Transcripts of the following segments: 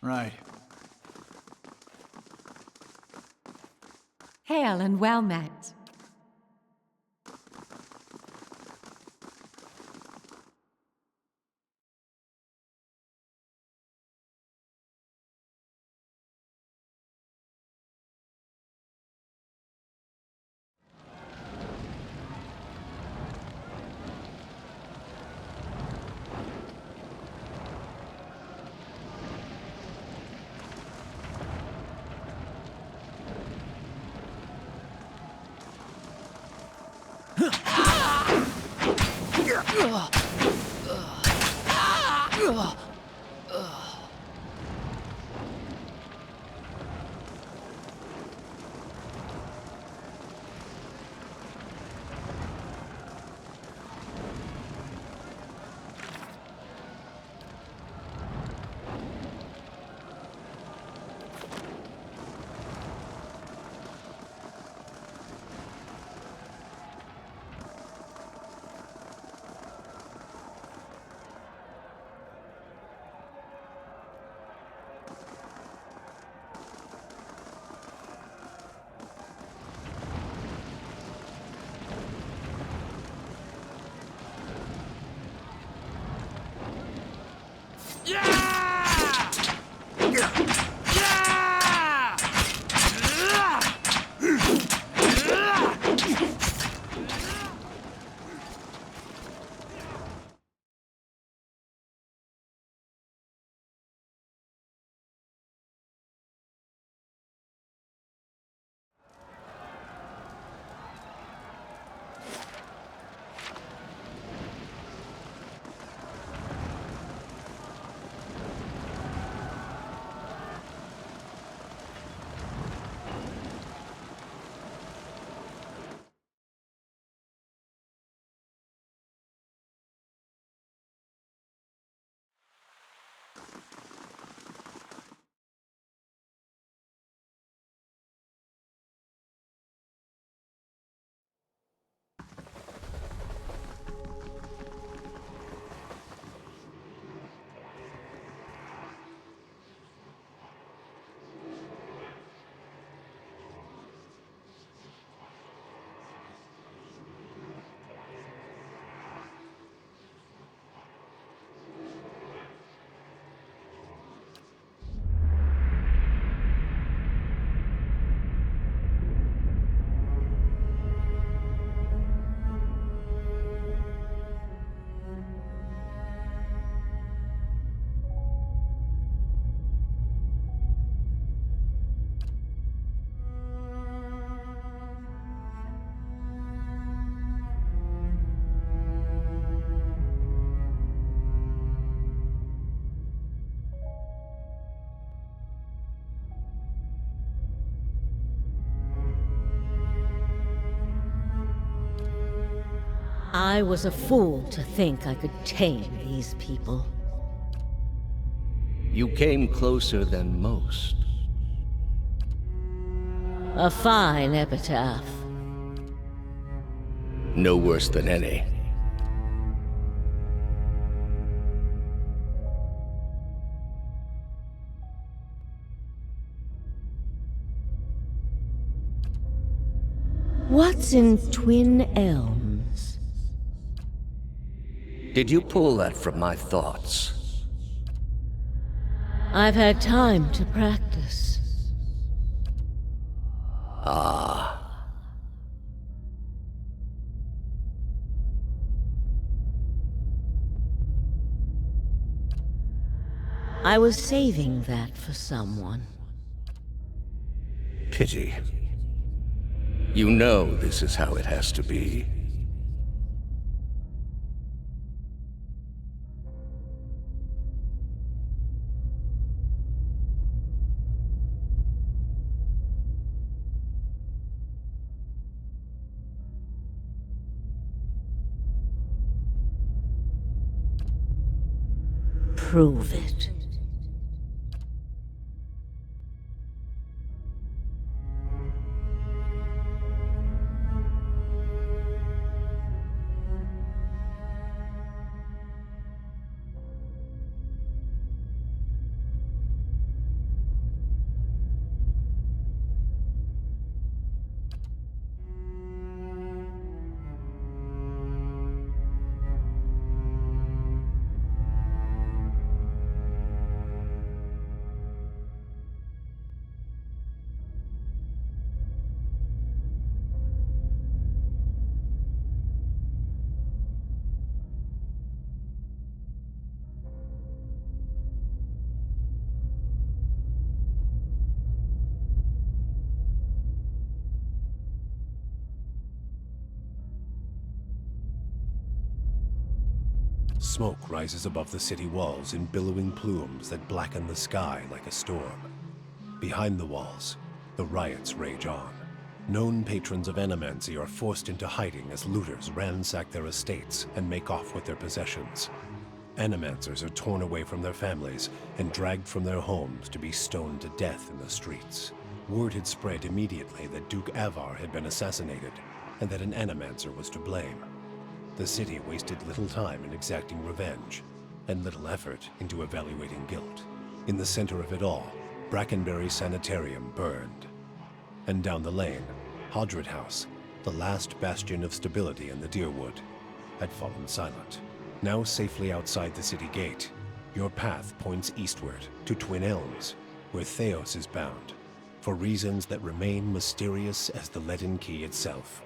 Right. Hail and well met. I was a fool to think I could tame these people. You came closer than most. A fine epitaph. No worse than any. What's in Twin Elms? Did you pull that from my thoughts? I've had time to practice. Ah. I was saving that for someone. Pity. You know this is how it has to be. Prove it. Smoke rises above the city walls in billowing plumes that blacken the sky like a storm. Behind the walls, the riots rage on. Known patrons of Animancy are forced into hiding as looters ransack their estates and make off with their possessions. Animancers are torn away from their families and dragged from their homes to be stoned to death in the streets. Word had spread immediately that Duke Avar had been assassinated and that an Animancer was to blame. The city wasted little time in exacting revenge and little effort into evaluating guilt. In the center of it all, Brackenberry Sanitarium burned. And down the lane, Hodred House, the last bastion of stability in the Deerwood, had fallen silent. Now safely outside the city gate, your path points eastward to Twin Elms, where Theos is bound, for reasons that remain mysterious as the Leaden Key itself.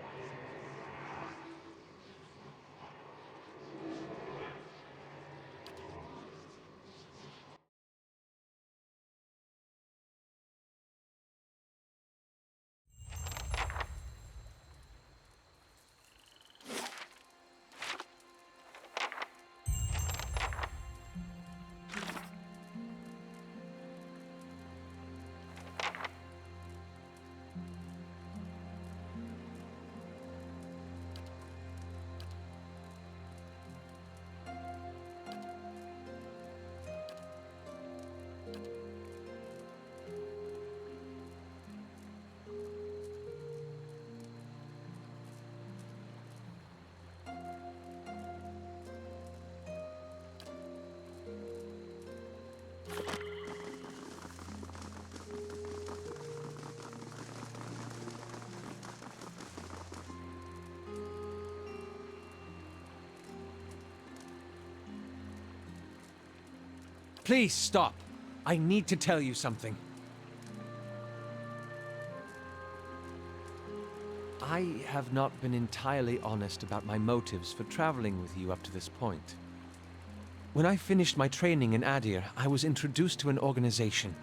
Please stop. I need to tell you something. I have not been entirely honest about my motives for traveling with you up to this point. When I finished my training in Adir, I was introduced to an organization.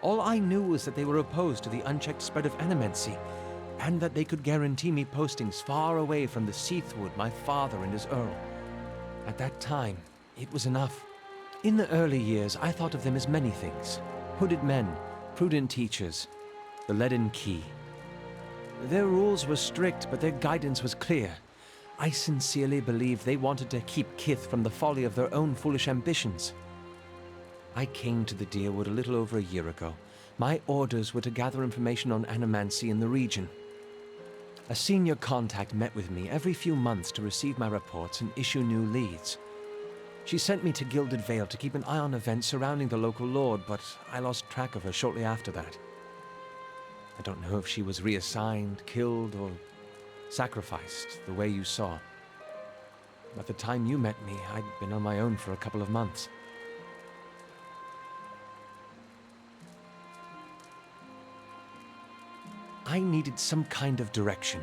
All I knew was that they were opposed to the unchecked spread of Animancy, and that they could guarantee me postings far away from the Seathwood my father and his Earl. At that time, it was enough. In the early years, I thought of them as many things. Hooded men, prudent teachers, the Leaden Key. Their rules were strict, but their guidance was clear. I sincerely believed they wanted to keep Kith from the folly of their own foolish ambitions. I came to the Deerwood a little over a year ago. My orders were to gather information on Animancy in the region. A senior contact met with me every few months to receive my reports and issue new leads. She sent me to Gilded Vale to keep an eye on events surrounding the local lord, but I lost track of her shortly after that. I don't know if she was reassigned, killed, or sacrificed, the way you saw. By the time you met me, I'd been on my own for a couple of months. I needed some kind of direction.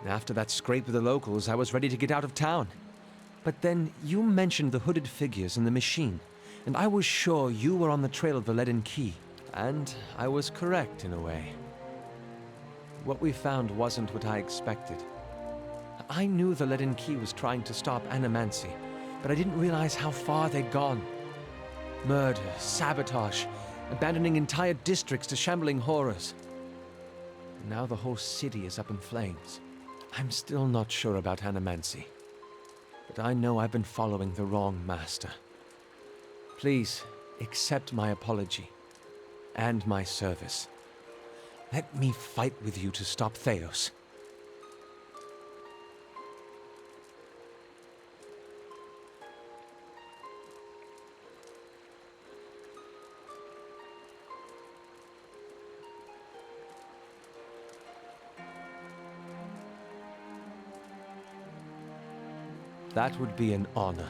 After that scrape with the locals, I was ready to get out of town. But then you mentioned the hooded figures in the machine, and I was sure you were on the trail of the Leaden Key. And I was correct in a way. What we found wasn't what I expected. I knew the Leaden Key was trying to stop Animancy, but I didn't realize how far they'd gone. Murder, sabotage, abandoning entire districts to shambling horrors. And now the whole city is up in flames. I'm still not sure about Animancy, but I know I've been following the wrong master. Please, accept my apology, and my service. Let me fight with you to stop Theos. That would be an honor.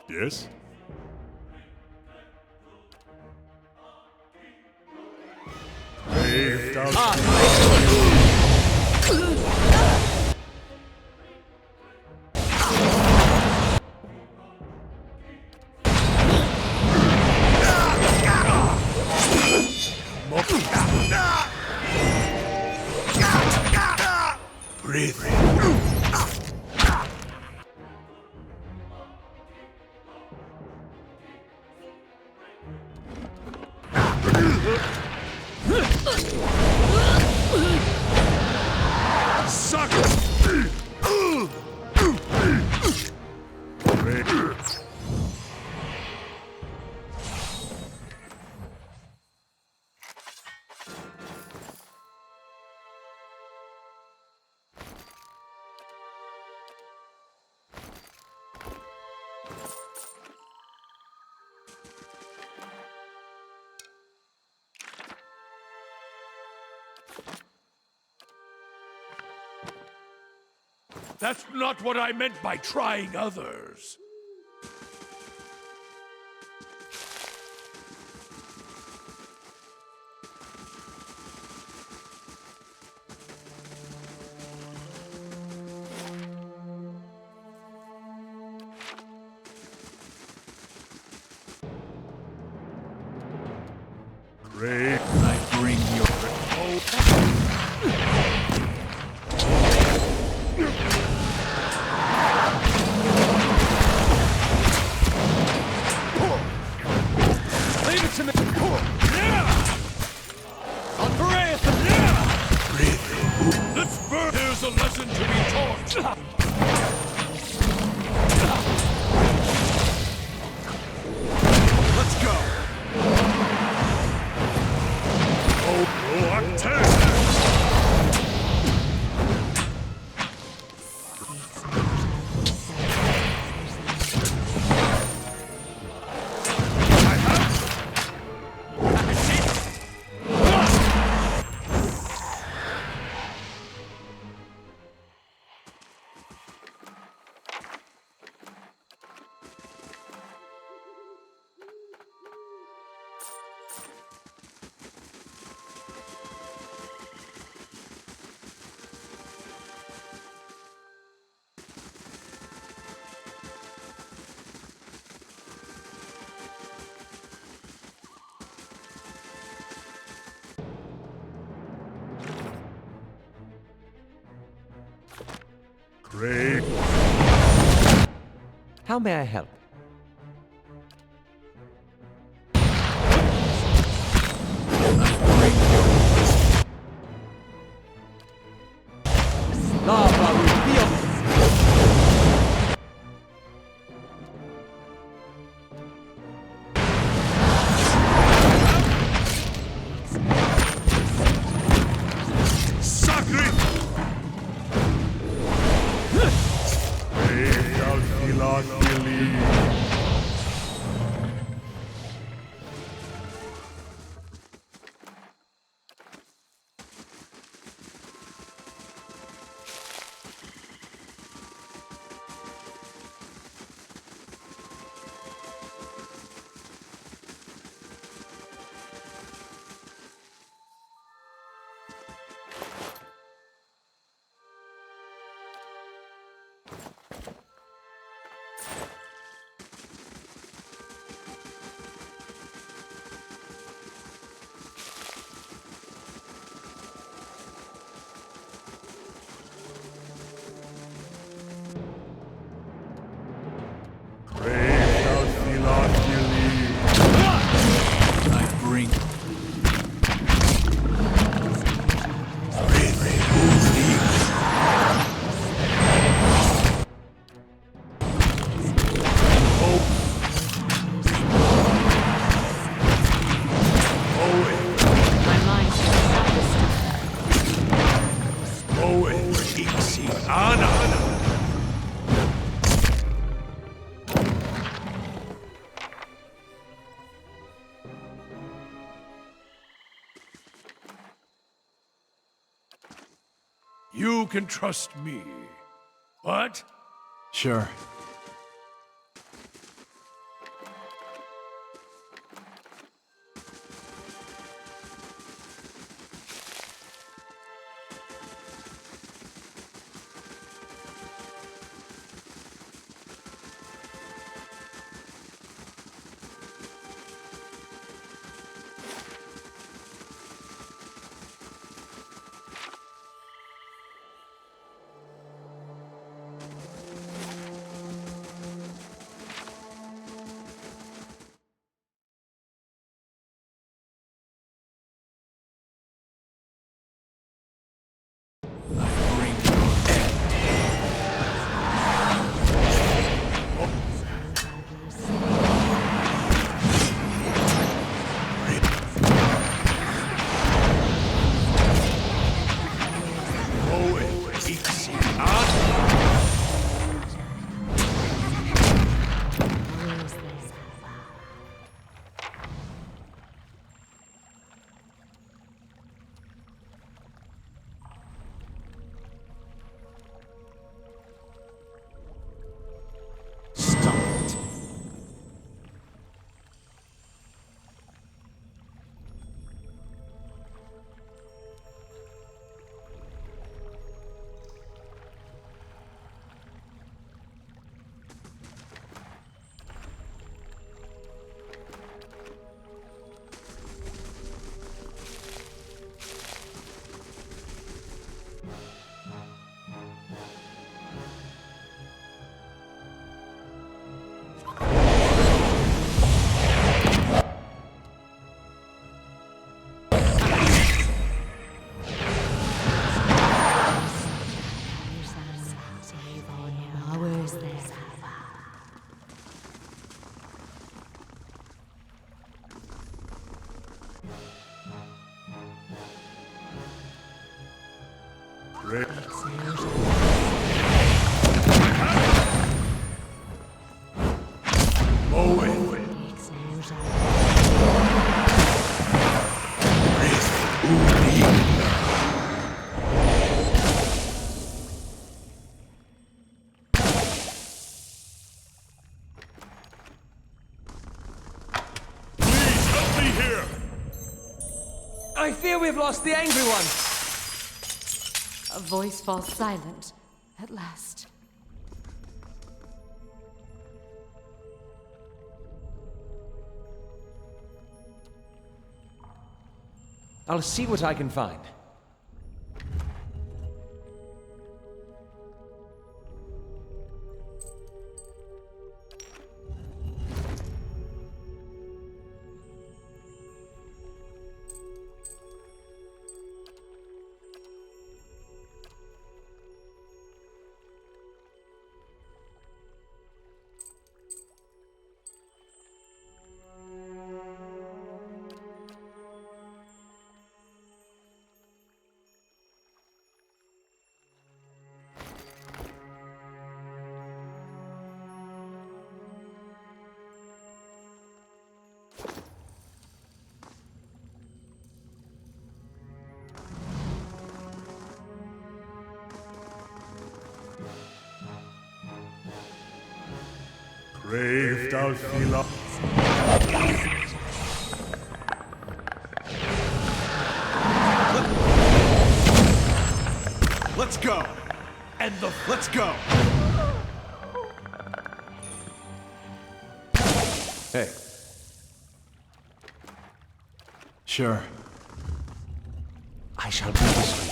Yes? Brave thou Breathe. That's not what I meant by trying others. Great, I bring your... Leave it to me! Let's burn! There's a lesson to be taught! Let's go! Oh, attack! Great. How may I help? Lava reveal! Sacred! I bring. My mind You can trust me. What? Sure. Help me here! I fear we've lost the Angry One! A voice falls silent, at last. I'll see what I can find. Brave Dalfila. Let's go! Let's go! Hey, Sure. I shall be discreet.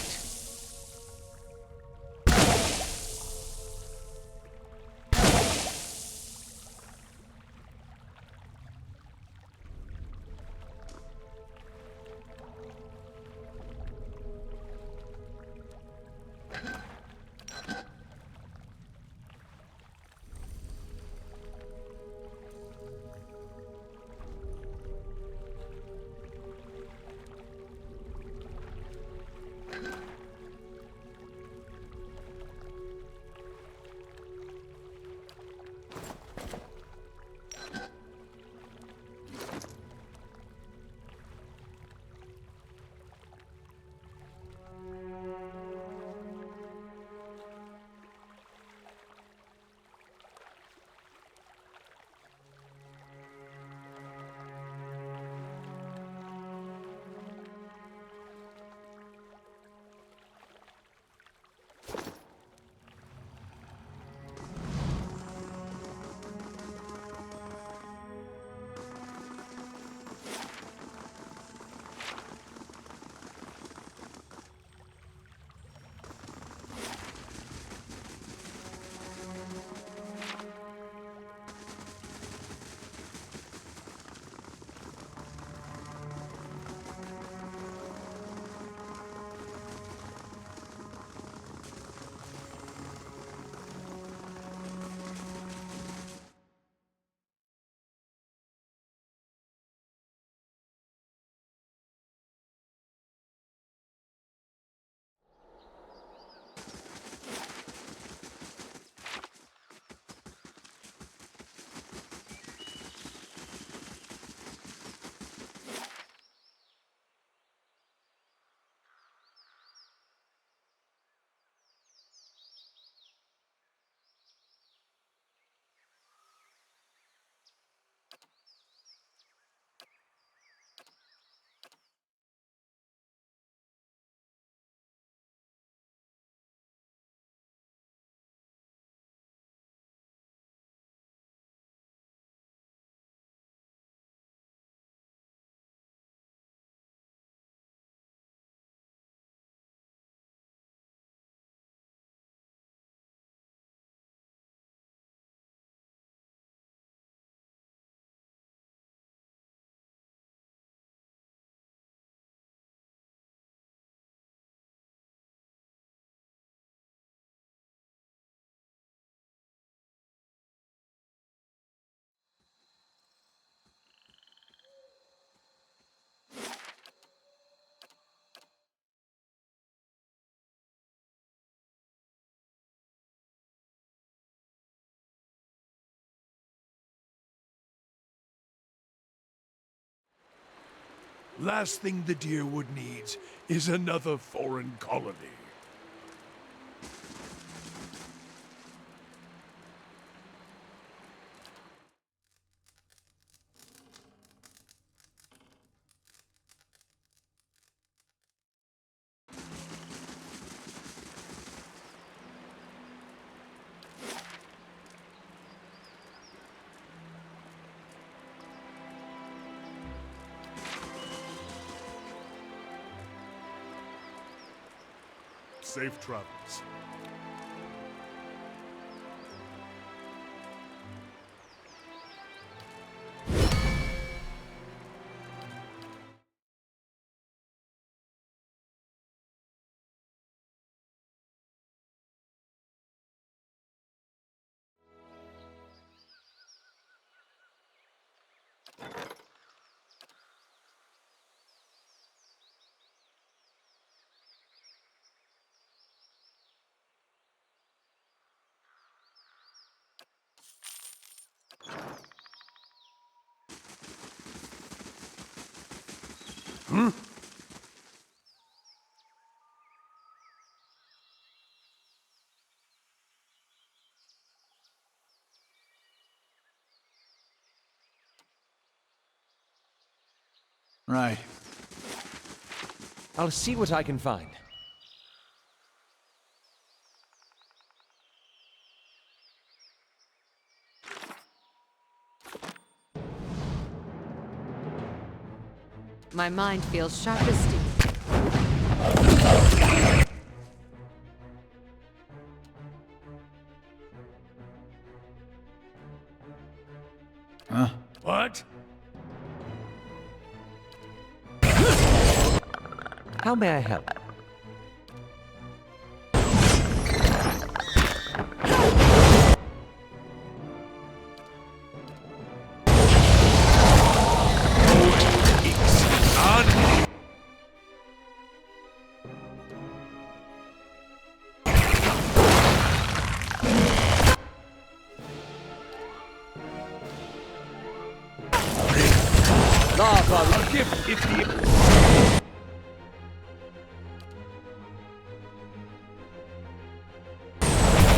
Last thing the Deerwood needs is another foreign colony. Safe travels. Right. I'll see what I can find. My mind feels sharp as steel. Huh? What? How may I help? A gift if the...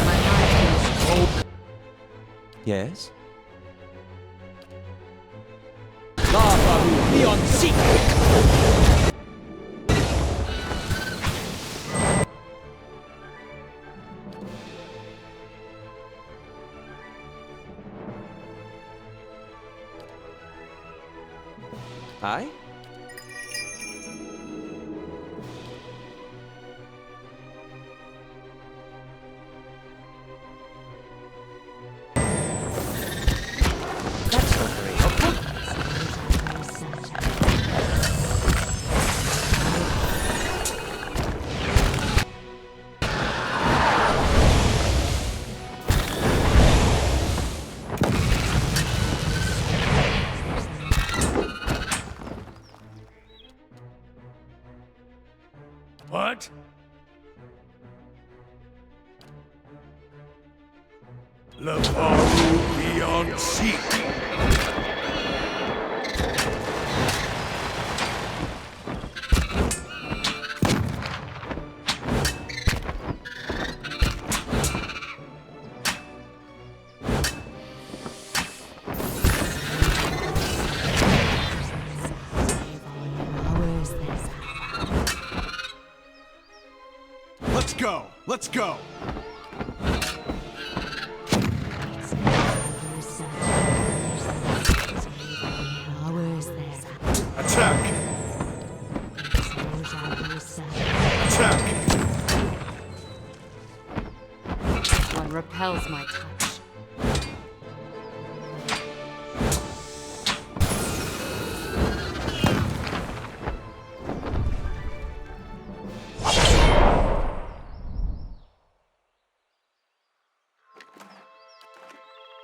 My mind feels Yes? Lavaru Beyond Seek! Aye? That's not very helpful. What? Lavaru Beyond Seek. Let's go! Let's go! Attack! Attack! one repels my touch.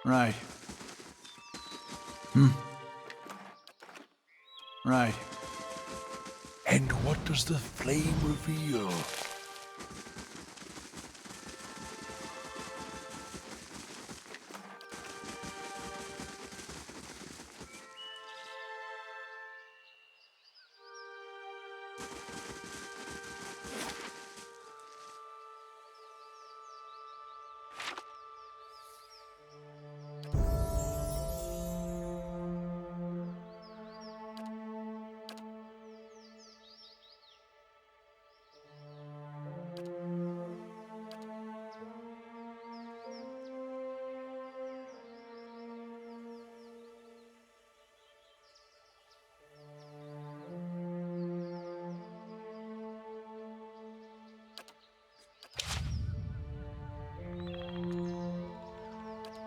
Right. Right. And what does the flame reveal?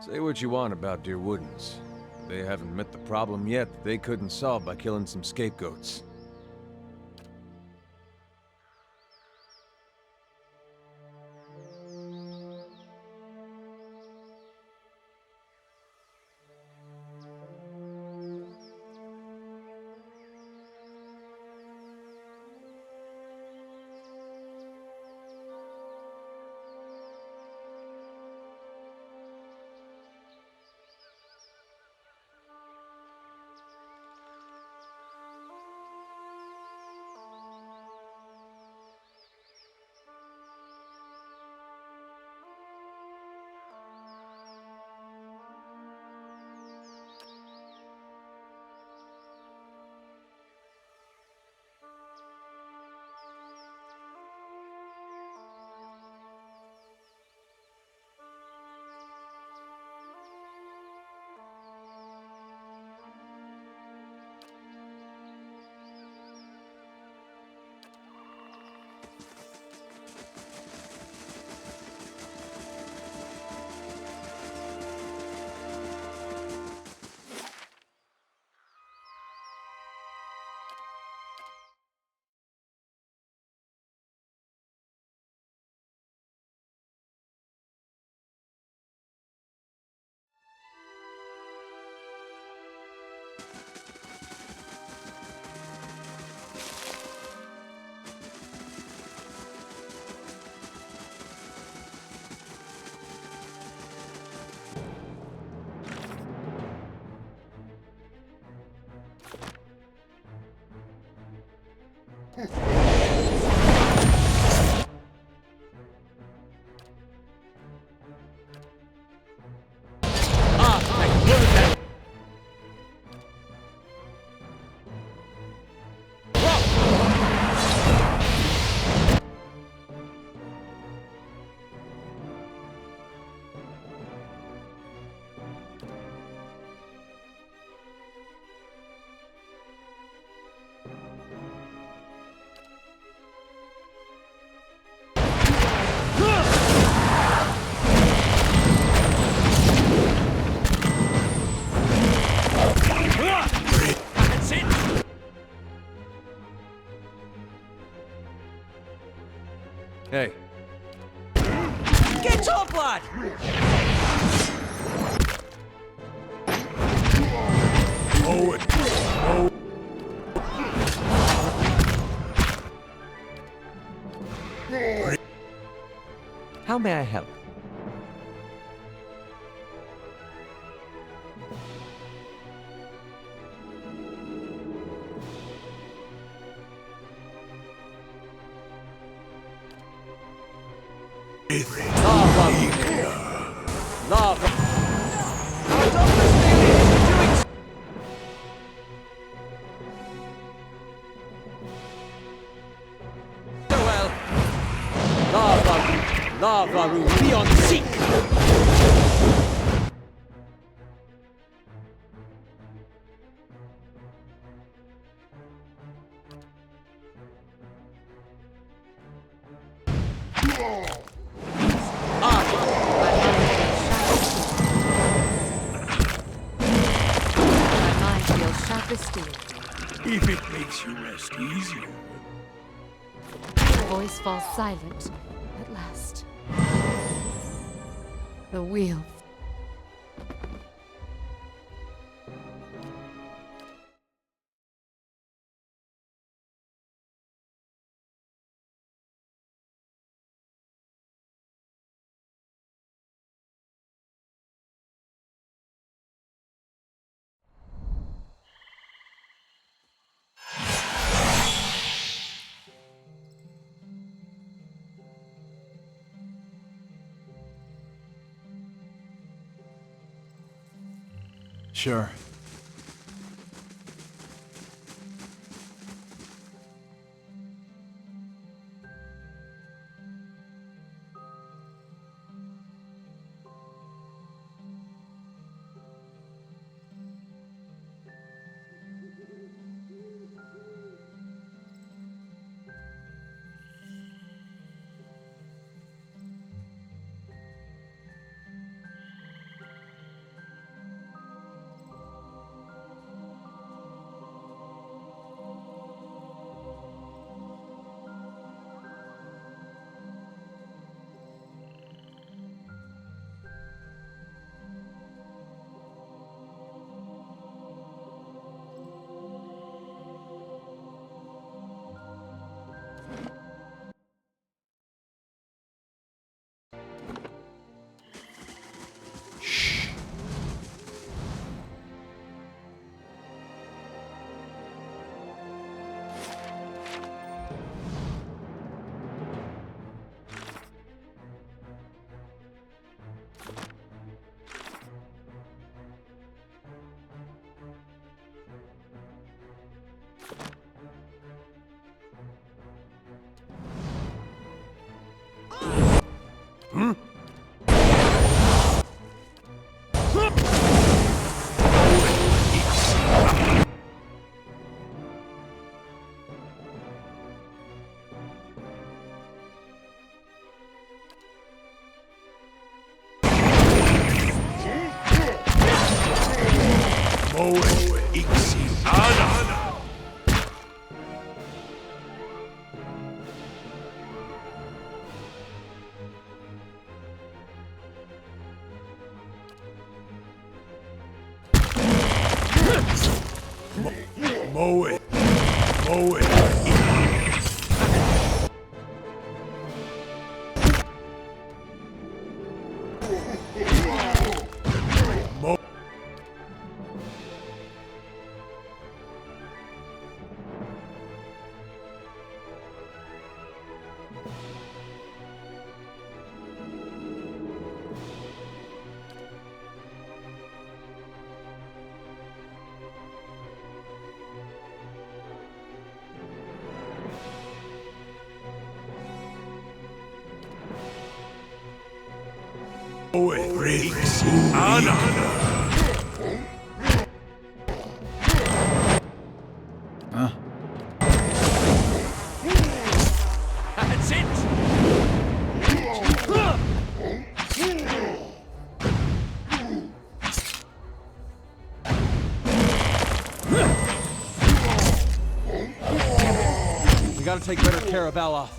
Say what you want about Dear Woodens. They haven't met the problem yet that they couldn't solve by killing some scapegoats. Hey. Get off, lad! Owen! Oh! How may I help? Lava! So well. Lava will be on seek! My mind feels sharp as steel. If it makes you rest easier. The voice falls silent at last. The wheel. Sure. Moe Ixi Ana. Moe. Moe. Ixi Ana. Huh? That's it! We gotta take better care of Aloth.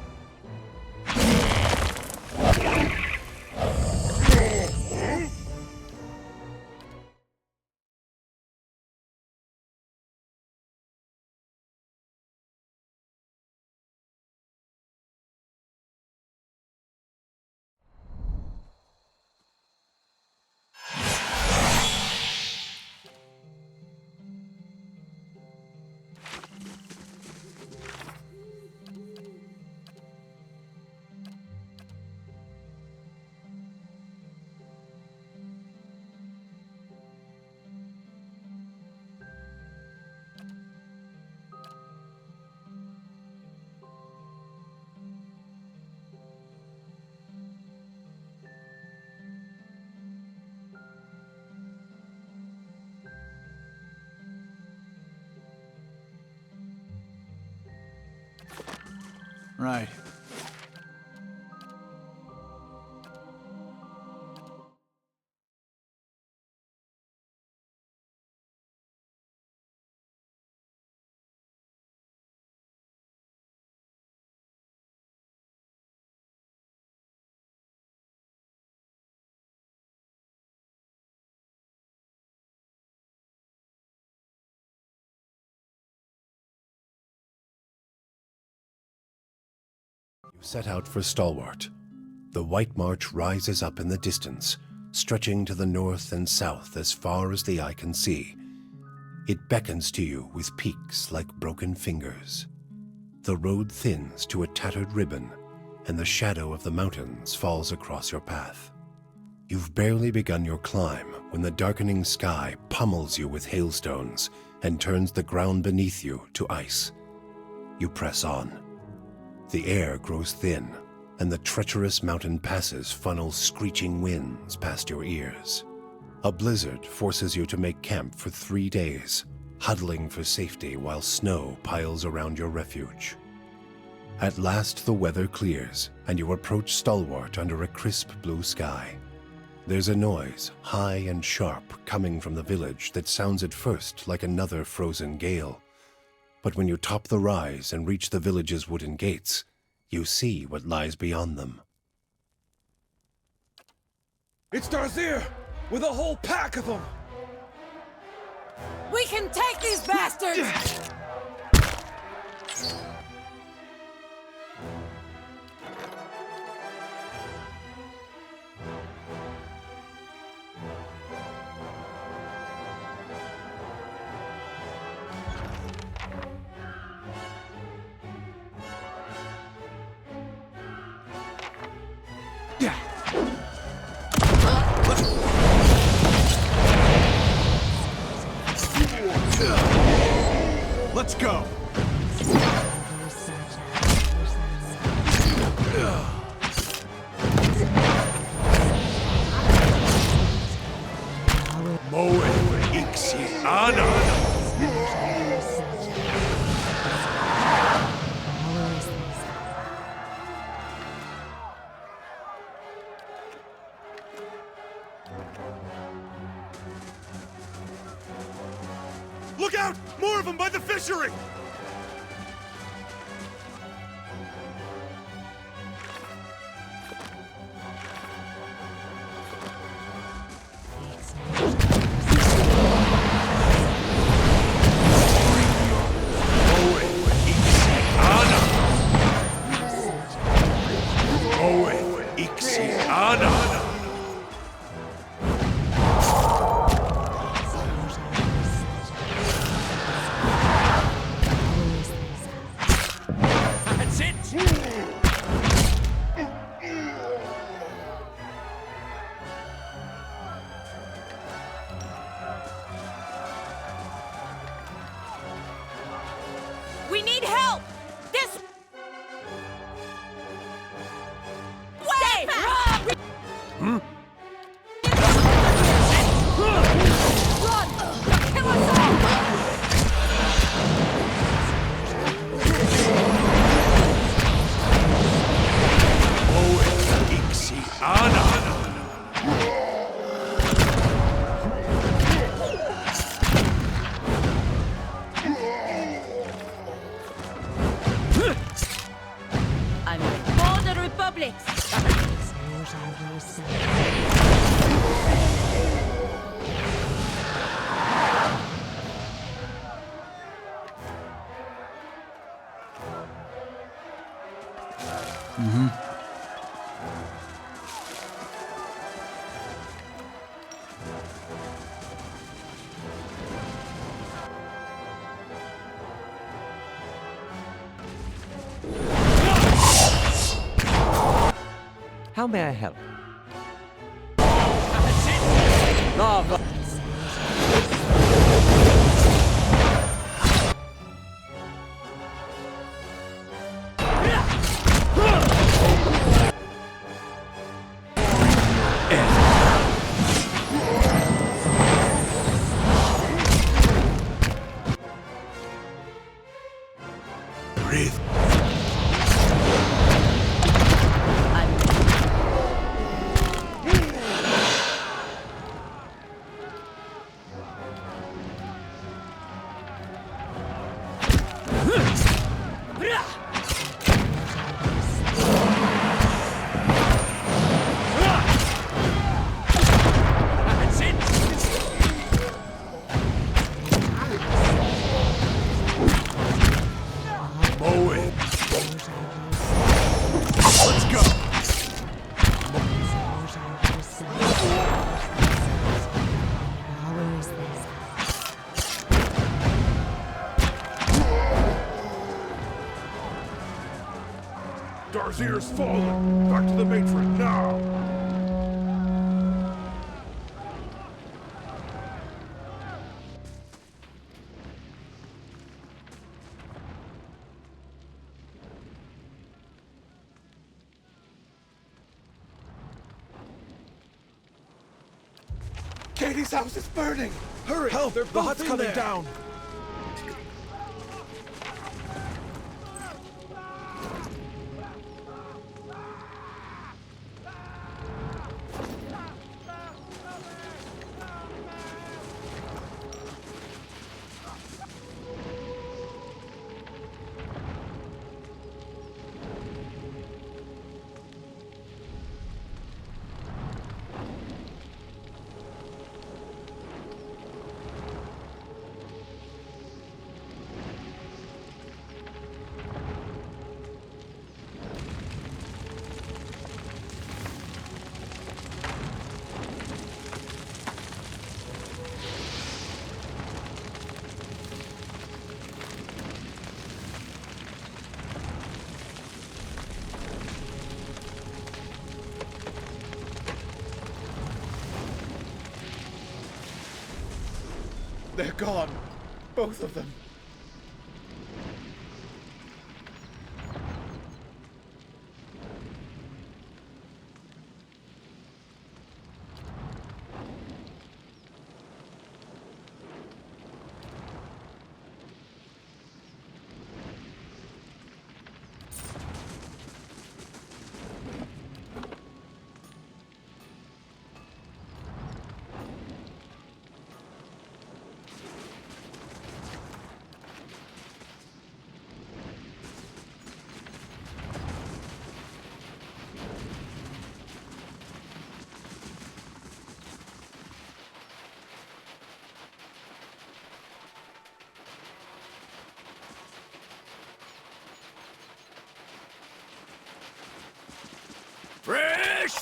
Right. You set out for Stalwart. The White March rises up in the distance, stretching to the north and south as far as the eye can see. It beckons to you with peaks like broken fingers. The road thins to a tattered ribbon, and the shadow of the mountains falls across your path. You've barely begun your climb when the darkening sky pummels you with hailstones and turns the ground beneath you to ice. You press on. The air grows thin, and the treacherous mountain passes funnel screeching winds past your ears. A blizzard forces you to make camp for 3 days, huddling for safety while snow piles around your refuge. At last the weather clears, and you approach Stalwart under a crisp blue sky. There's a noise, high and sharp, coming from the village that sounds at first like another frozen gale. But when you top the rise and reach the village's wooden gates, you see what lies beyond them. It's Darzyr! With a whole pack of them! We can take these bastards! Let's go! Moe Ixi Ana. Look out! More of them by the fishery! We need help! This way! Run! They'll kill us all! I'm for the Republic! How may I help? Breathe. Darzir's fallen! Back to the matron, now! Katie's house is burning! Hurry! Help! The hut's coming down! They're gone. Both of them.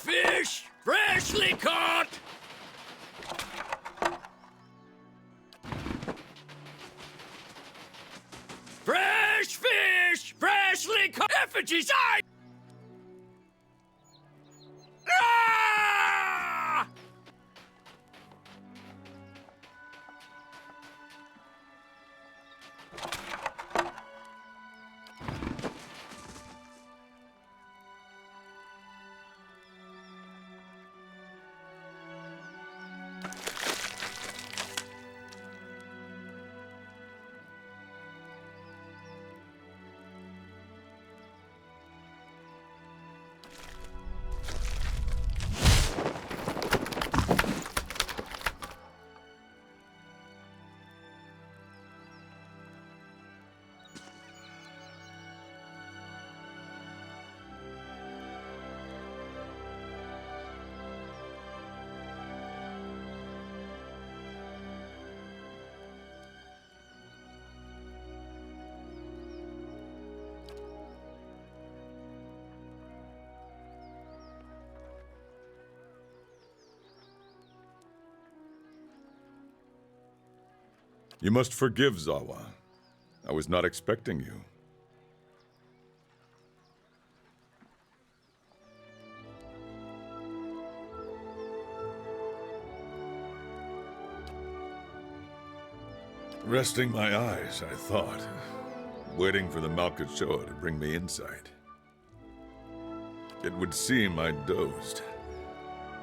fish! Freshly caught! Fresh fish! Freshly caught! Effigies! Ah! You must forgive, Zawa. I was not expecting you. Resting my eyes, I thought, waiting for the Malkut Shoa to bring me insight. It would seem I dozed.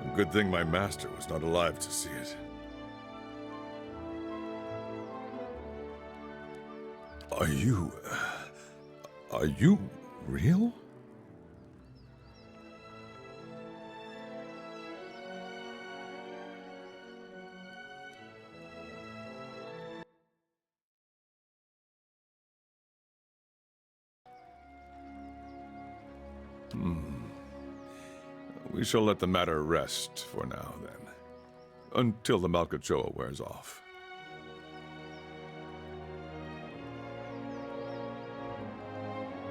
A good thing my master was not alive to see it. Are you real? We shall let the matter rest for now, then. Until the Malkut Shoa wears off.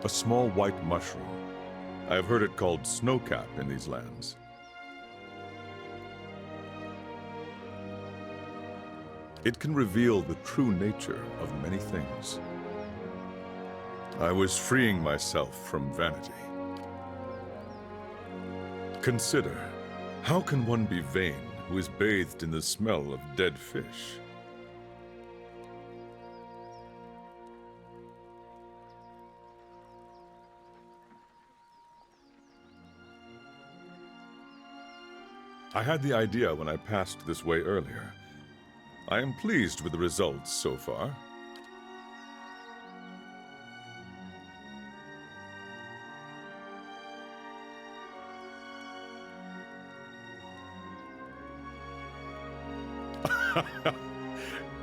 A small white mushroom. I have heard it called snowcap in these lands. It can reveal the true nature of many things. I was freeing myself from vanity. Consider, how can one be vain who is bathed in the smell of dead fish? I had the idea when I passed this way earlier. I am pleased with the results so far.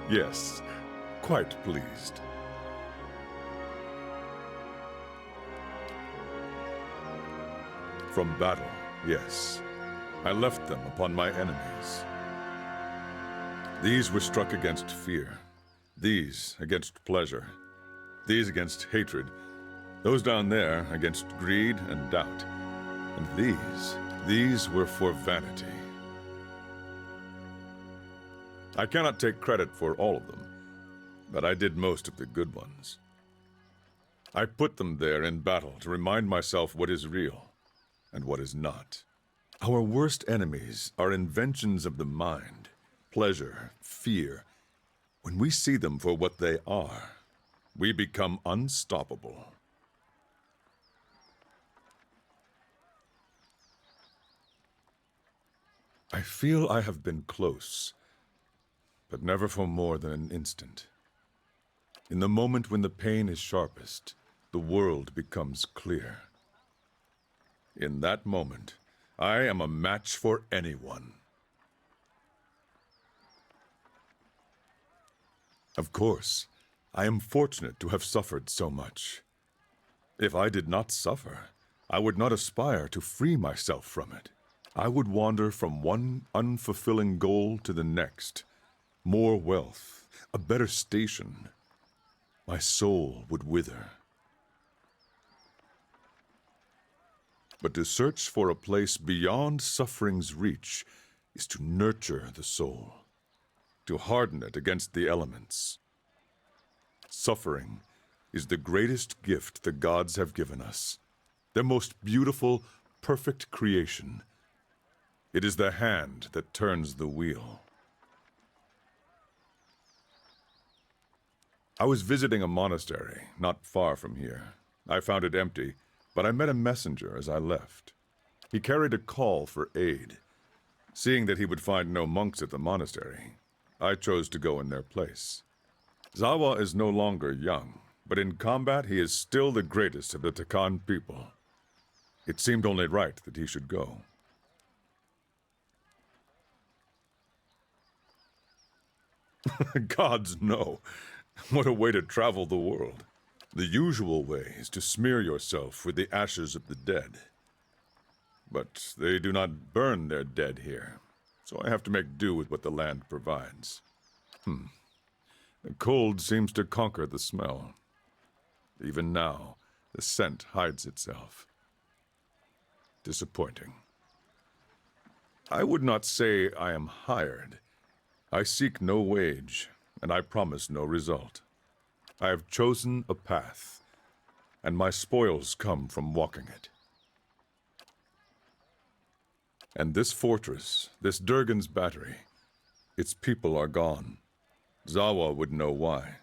Yes, quite pleased. From battle, yes. I left them upon my enemies. These were struck against fear. These against pleasure. These against hatred. Those down there against greed and doubt. And these were for vanity. I cannot take credit for all of them, but I did most of the good ones. I put them there in battle to remind myself what is real and what is not. Our worst enemies are inventions of the mind, pleasure, fear. When we see them for what they are, we become unstoppable. I feel I have been close, but never for more than an instant. In the moment when the pain is sharpest, the world becomes clear. In that moment, I am a match for anyone. Of course, I am fortunate to have suffered so much. If I did not suffer, I would not aspire to free myself from it. I would wander from one unfulfilling goal to the next. More wealth, a better station. My soul would wither. But to search for a place beyond suffering's reach is to nurture the soul, to harden it against the elements. Suffering is the greatest gift the gods have given us, their most beautiful, perfect creation. It is the hand that turns the wheel. I was visiting a monastery not far from here. I found it empty, but I met a messenger as I left. He carried a call for aid. Seeing that he would find no monks at the monastery, I chose to go in their place. Zawa is no longer young, but in combat he is still the greatest of the Takan people. It seemed only right that he should go. Gods, no. What a way to travel the world. The usual way is to smear yourself with the ashes of the dead. But they do not burn their dead here, so I have to make do with what the land provides. The cold seems to conquer the smell. Even now, the scent hides itself. Disappointing. I would not say I am hired. I seek no wage, and I promise no result. I have chosen a path, and my spoils come from walking it. And this fortress, this Durgan's battery, its people are gone. Zawa would know why.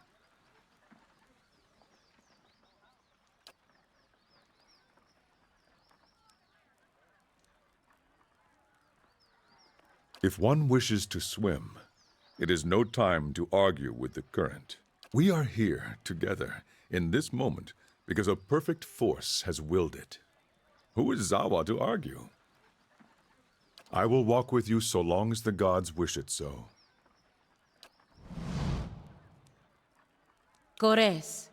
If one wishes to swim, it is no time to argue with the current. We are here together in this moment because a perfect force has willed it. Who is Zawa to argue? I will walk with you so long as the gods wish it so. Gores.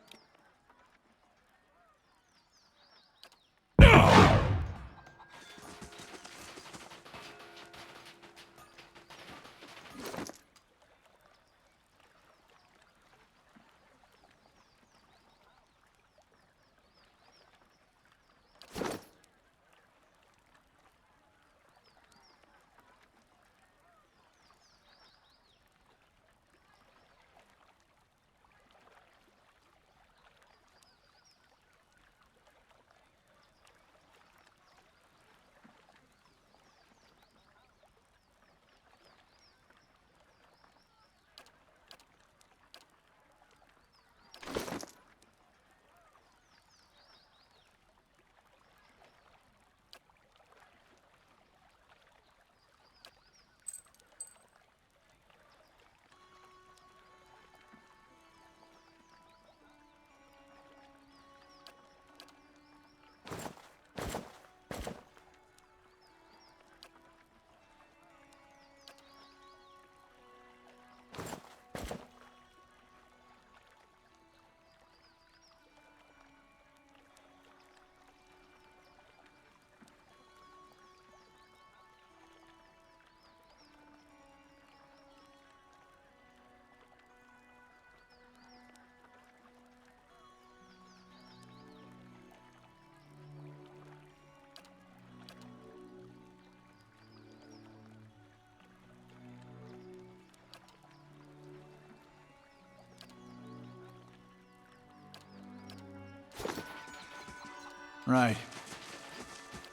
Right.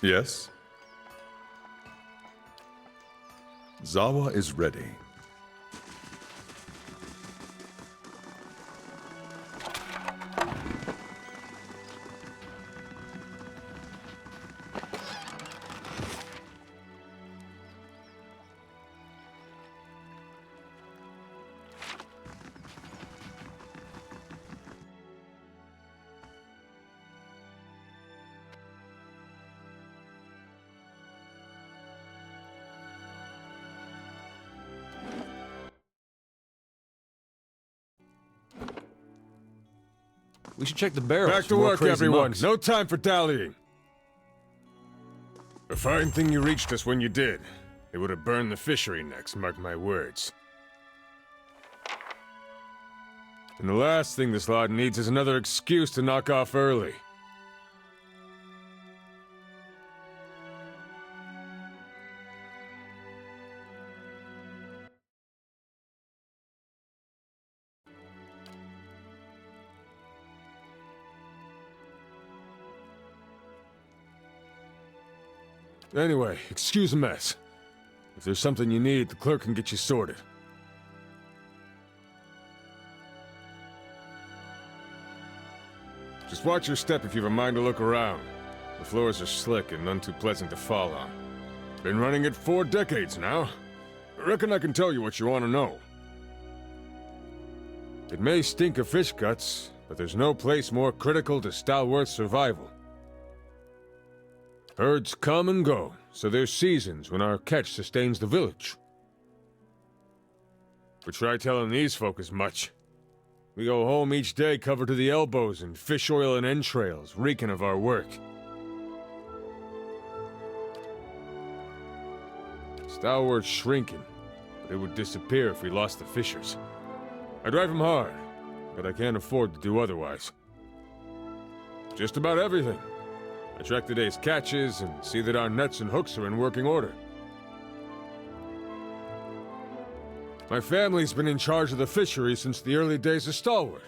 Yes? Zawa is ready. We should check the barrels. Back for to more work, crazy everyone. monks. No time for dallying. A fine thing you reached us when you did. They would have burned the fishery next, mark my words. And the last thing this lot needs is another excuse to knock off early. Anyway, excuse the mess. If there's something you need, the clerk can get you sorted. Just watch your step if you've a mind to look around. The floors are slick and none too pleasant to fall on. Been running it 4 decades now. I reckon I can tell you what you want to know. It may stink of fish guts, but there's no place more critical to Stalworth's survival. Herds come and go, so there's seasons when our catch sustains the village. But try telling these folk as much. We go home each day covered to the elbows in fish oil and entrails, reeking of our work. Stalworth's shrinking, but it would disappear if we lost the fishers. I drive him hard, but I can't afford to do otherwise. Just about everything. I track the day's catches and see that our nets and hooks are in working order. My family's been in charge of the fishery since the early days of Stalworth.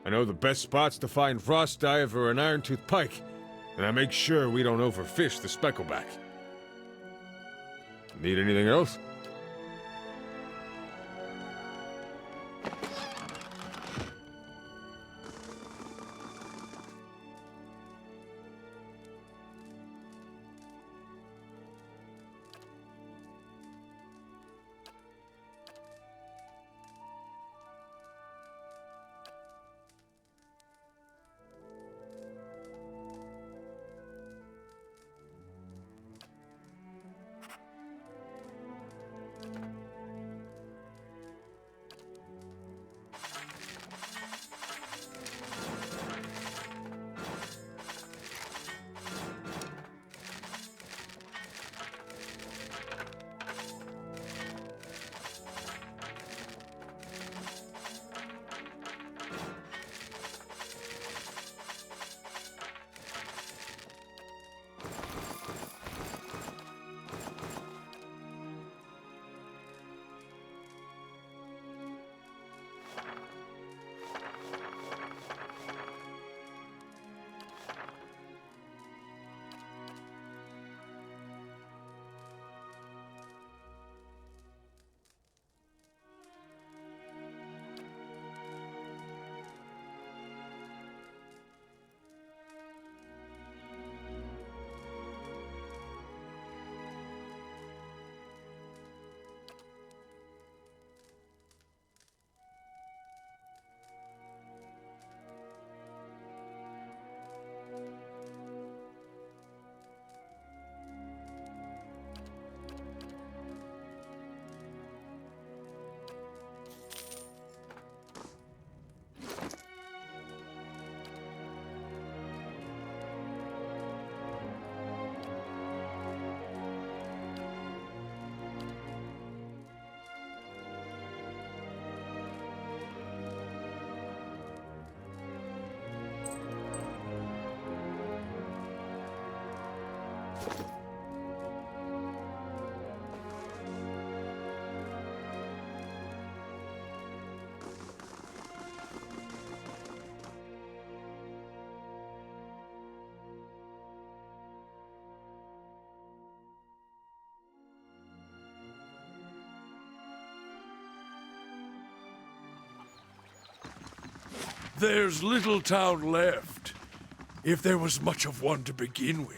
I know the best spots to find frost diver and iron-tooth pike, and I make sure we don't overfish the speckleback. Need anything else? There's little town left, if there was much of one to begin with.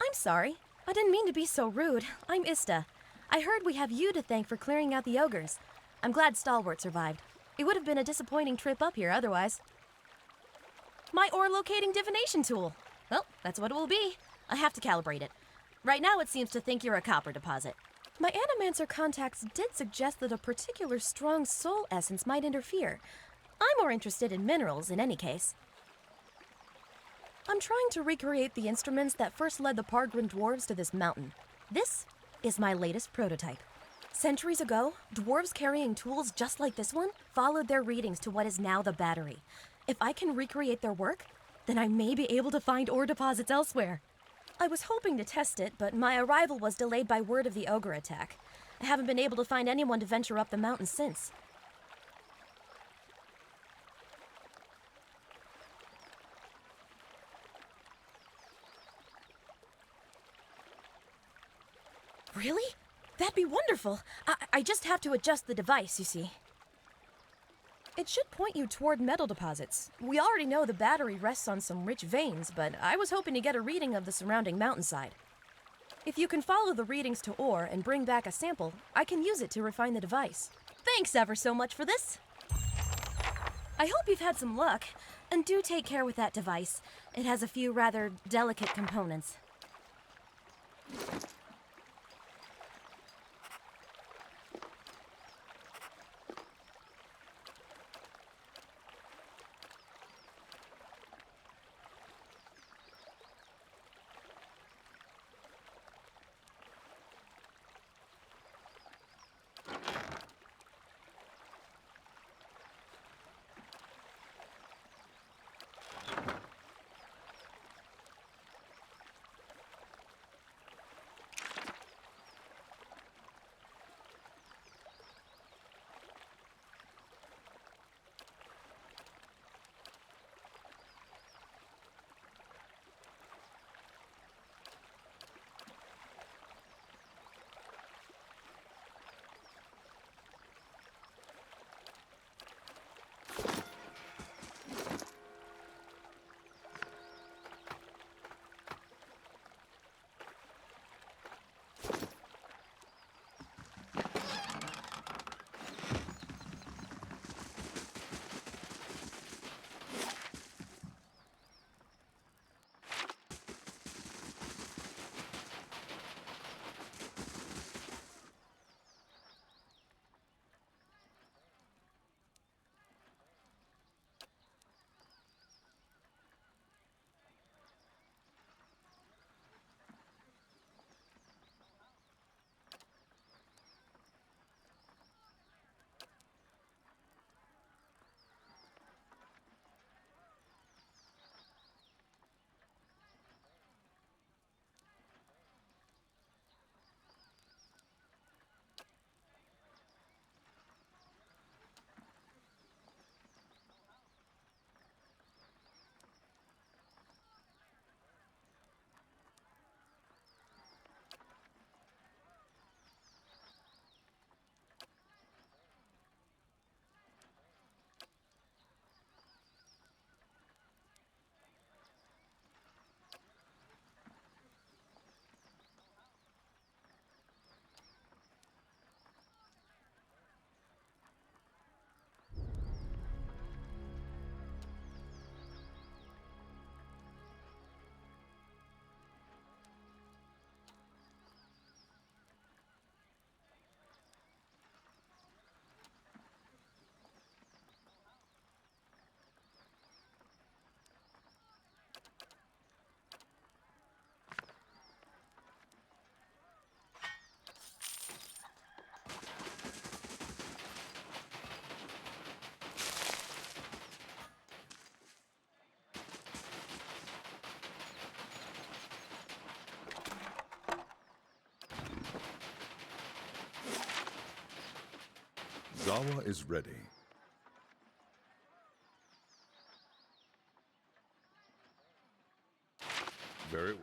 I'm sorry. I didn't mean to be so rude. I'm Ista. I heard we have you to thank for clearing out the ogres. I'm glad Stalwart survived. It would have been a disappointing trip up here otherwise. My ore locating divination tool. Well, that's what it will be. I have to calibrate it. Right now it seems to think you're a copper deposit. My Animancer contacts did suggest that a particular strong soul essence might interfere. I'm more interested in minerals in any case. I'm trying to recreate the instruments that first led the Pargrin dwarves to this mountain. This is my latest prototype. Centuries ago, dwarves carrying tools just like this one followed their readings to what is now the battery. If I can recreate their work, then I may be able to find ore deposits elsewhere. I was hoping to test it, but my arrival was delayed by word of the ogre attack. I haven't been able to find anyone to venture up the mountain since. Really? That'd be wonderful. I just have to adjust the device, you see. It should point you toward metal deposits. We already know the battery rests on some rich veins, but I was hoping to get a reading of the surrounding mountainside. If you can follow the readings to ore and bring back a sample, I can use it to refine the device. Thanks ever so much for this. I hope you've had some luck, and do take care with that device. It has a few rather delicate components. Zawa is ready. Very well.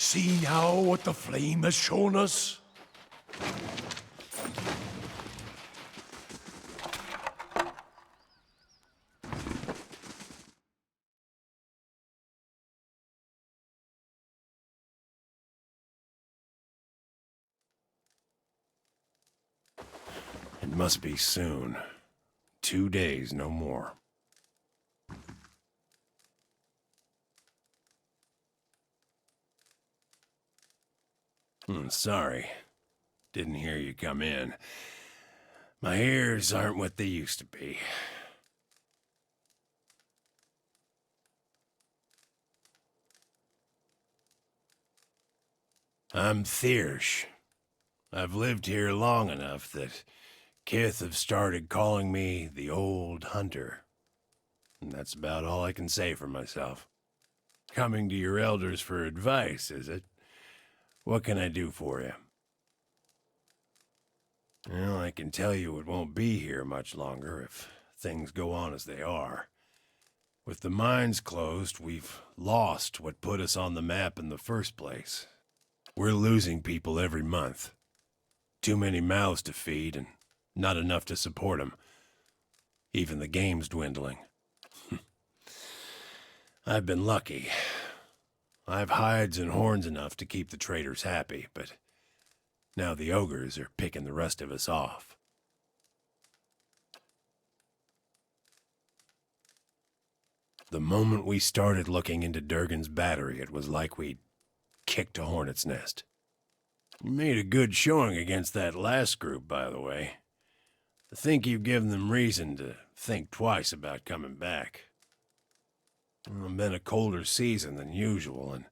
see now what the flame has shown us? It must be soon. 2 days, no more. Sorry. Didn't hear you come in. My ears aren't what they used to be. I'm Thiersch. I've lived here long enough that Kith have started calling me the Old Hunter. And that's about all I can say for myself. Coming to your elders for advice, is it? What can I do for you? Well, I can tell you it won't be here much longer if things go on as they are. With the mines closed, we've lost what put us on the map in the first place. We're losing people every month. Too many mouths to feed and not enough to support them. Even the game's dwindling. I've been lucky. I've hides and horns enough to keep the traders happy, but now the ogres are picking the rest of us off. The moment we started looking into Durgan's battery, it was like we'd kicked a hornet's nest. You made a good showing against that last group, by the way. I think you've given them reason to think twice about coming back. It's been a colder season than usual, and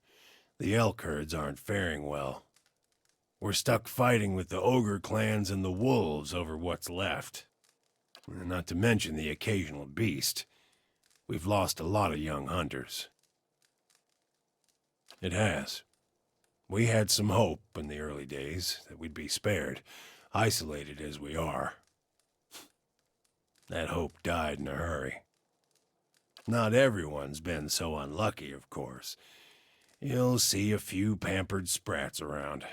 the elk herds aren't faring well. We're stuck fighting with the ogre clans and the wolves over what's left. Not to mention the occasional beast. We've lost a lot of young hunters. It has. We had some hope in the early days that we'd be spared, isolated as we are. That hope died in a hurry. Not everyone's been so unlucky, of course. You'll see a few pampered sprats around.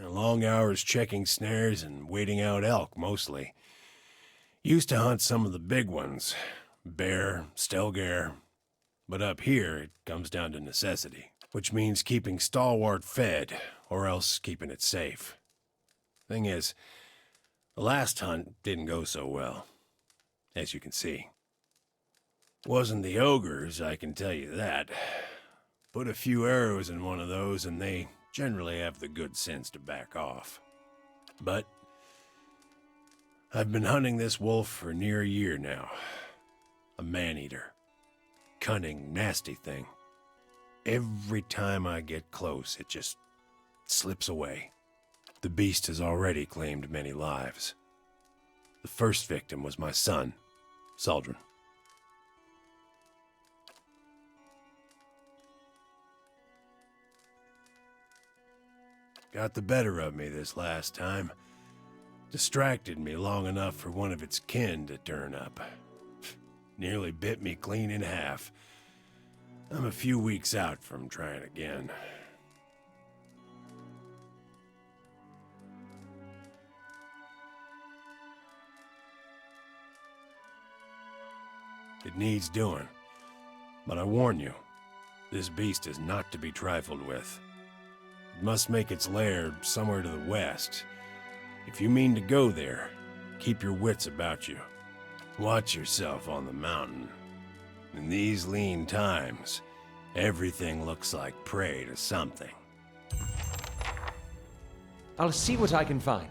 Long hours checking snares and waiting out elk, mostly. Used to hunt some of the big ones. Bear, stelgare. But up here, it comes down to necessity. Which means keeping Stalwart fed, or else keeping it safe. Thing is, the last hunt didn't go so well. As you can see. Wasn't the ogres, I can tell you that. Put a few arrows in one of those and they generally have the good sense to back off. But I've been hunting this wolf for near a year now. A man-eater. Cunning, nasty thing. Every time I get close, it just slips away. The beast has already claimed many lives. The first victim was my son, Saldren. Got the better of me this last time. Distracted me long enough for one of its kin to turn up. Nearly bit me clean in half. I'm a few weeks out from trying again. It needs doing. But I warn you, this beast is not to be trifled with. It must make its lair somewhere to the west. If you mean to go there, keep your wits about you. Watch yourself on the mountain. In these lean times, everything looks like prey to something. I'll see what I can find.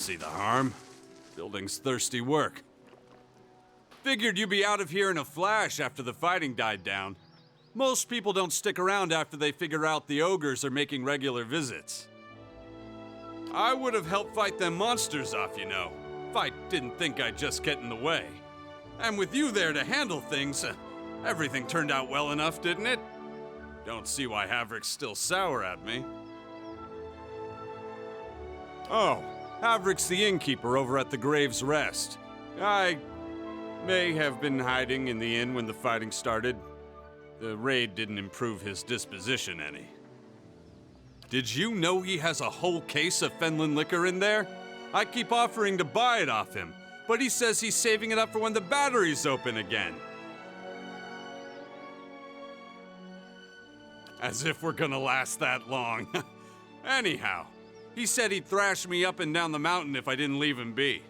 see the harm. Building's thirsty work. Figured you'd be out of here in a flash after the fighting died down. Most people don't stick around after they figure out the ogres are making regular visits. I would have helped fight them monsters off, you know, if I didn't think I'd just get in the way. And with you there to handle things, everything turned out well enough, didn't it? Don't see why Havrick's still sour at me. Oh, Havrick's the innkeeper over at the Grave's Rest. I may have been hiding in the inn when the fighting started. The raid didn't improve his disposition any. Did you know he has a whole case of Fenland liquor in there? I keep offering to buy it off him, but he says he's saving it up for when the battery's open again. As if we're gonna last that long. Anyhow, he said he'd thrash me up and down the mountain if I didn't leave him be.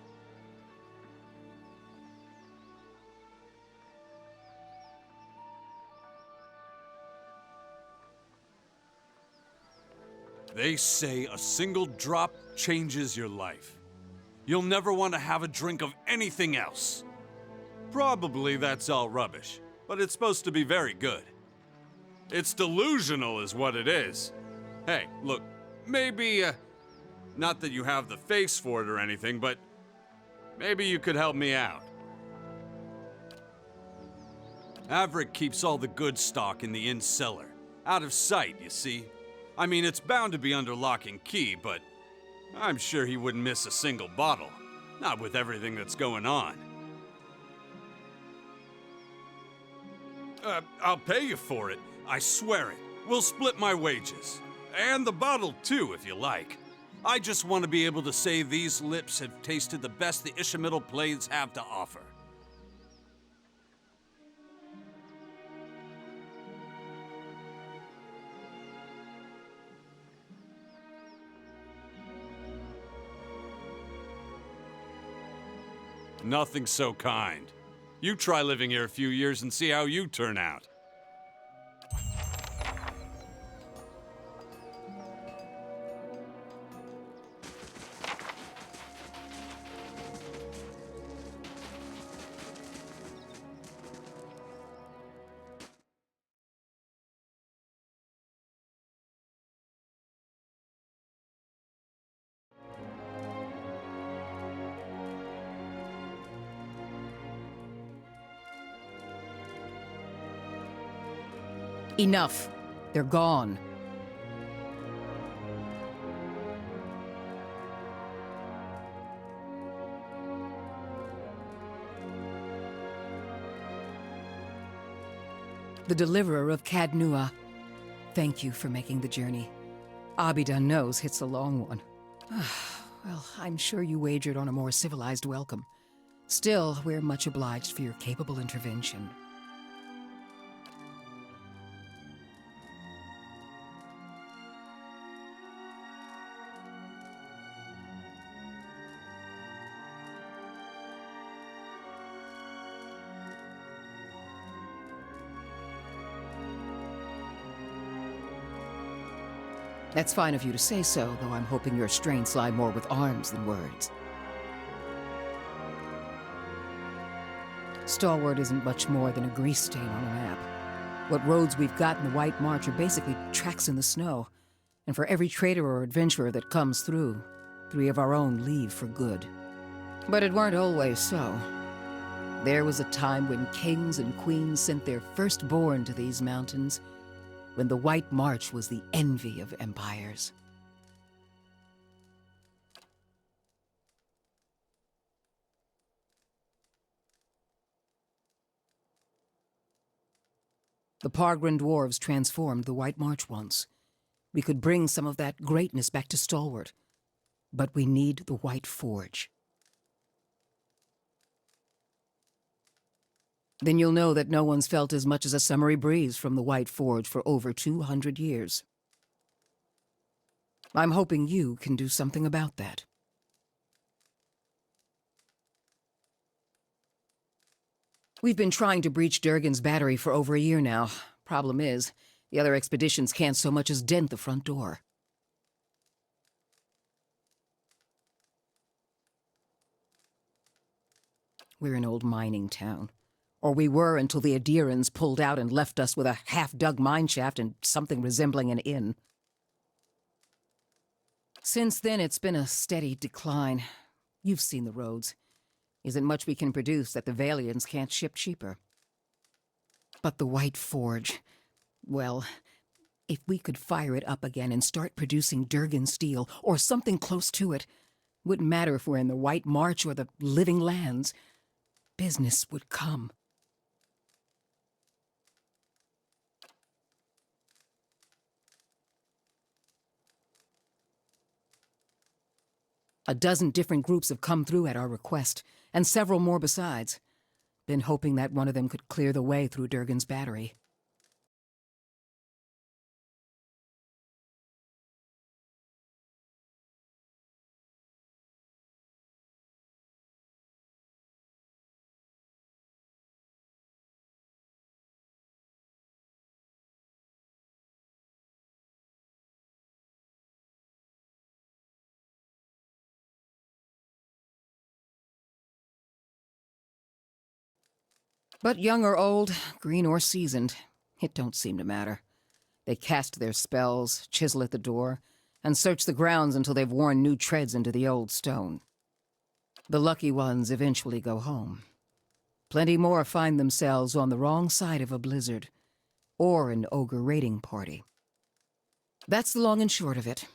They say a single drop changes your life. You'll never want to have a drink of anything else. Probably that's all rubbish, but it's supposed to be very good. It's delusional is what it is. Hey, look, maybe, not that you have the face for it or anything, but maybe you could help me out. Havrick keeps all the good stock in the inn cellar. Out of sight, you see. I mean, it's bound to be under lock and key, but I'm sure he wouldn't miss a single bottle. Not with everything that's going on. I'll pay you for it. I swear it. We'll split my wages. And the bottle, too, if you like. I just want to be able to say these lips have tasted the best the Ishamael Plains have to offer. Nothing so kind. You try living here a few years and see how you turn out. Enough. They're gone. The deliverer of Cadnua. Thank you for making the journey. Abidan knows it's a long one. Well, I'm sure you wagered on a more civilized welcome. Still, we're much obliged for your capable intervention. That's fine of you to say so, though I'm hoping your strengths lie more with arms than words. Stalwart isn't much more than a grease stain on a map. What roads we've got in the White March are basically tracks in the snow. And for every trader or adventurer that comes through, 3 of our own leave for good. But it weren't always so. There was a time when kings and queens sent their firstborn to these mountains, when the White March was the envy of empires. The Pargren dwarves transformed the White March once. We could bring some of that greatness back to Stalwart, but we need the White Forge. Then you'll know that no one's felt as much as a summery breeze from the White Forge for over 200 years. I'm hoping you can do something about that. We've been trying to breach Durgan's battery for over a year now. Problem is, the other expeditions can't so much as dent the front door. We're an old mining town. Or we were until the Adirans pulled out and left us with a half-dug mineshaft and something resembling an inn. Since then, it's been a steady decline. You've seen the roads. Isn't much we can produce that the Valians can't ship cheaper. But the White Forge, well, if we could fire it up again and start producing Durgan steel, or something close to it, wouldn't matter if we're in the White March or the Living Lands, business would come. A dozen different groups have come through at our request, and several more besides. Been hoping that one of them could clear the way through Durgan's battery. But young or old, green or seasoned, it don't seem to matter. They cast their spells, chisel at the door, and search the grounds until they've worn new treads into the old stone. The lucky ones eventually go home. Plenty more find themselves on the wrong side of a blizzard, or an ogre raiding party. That's the long and short of it.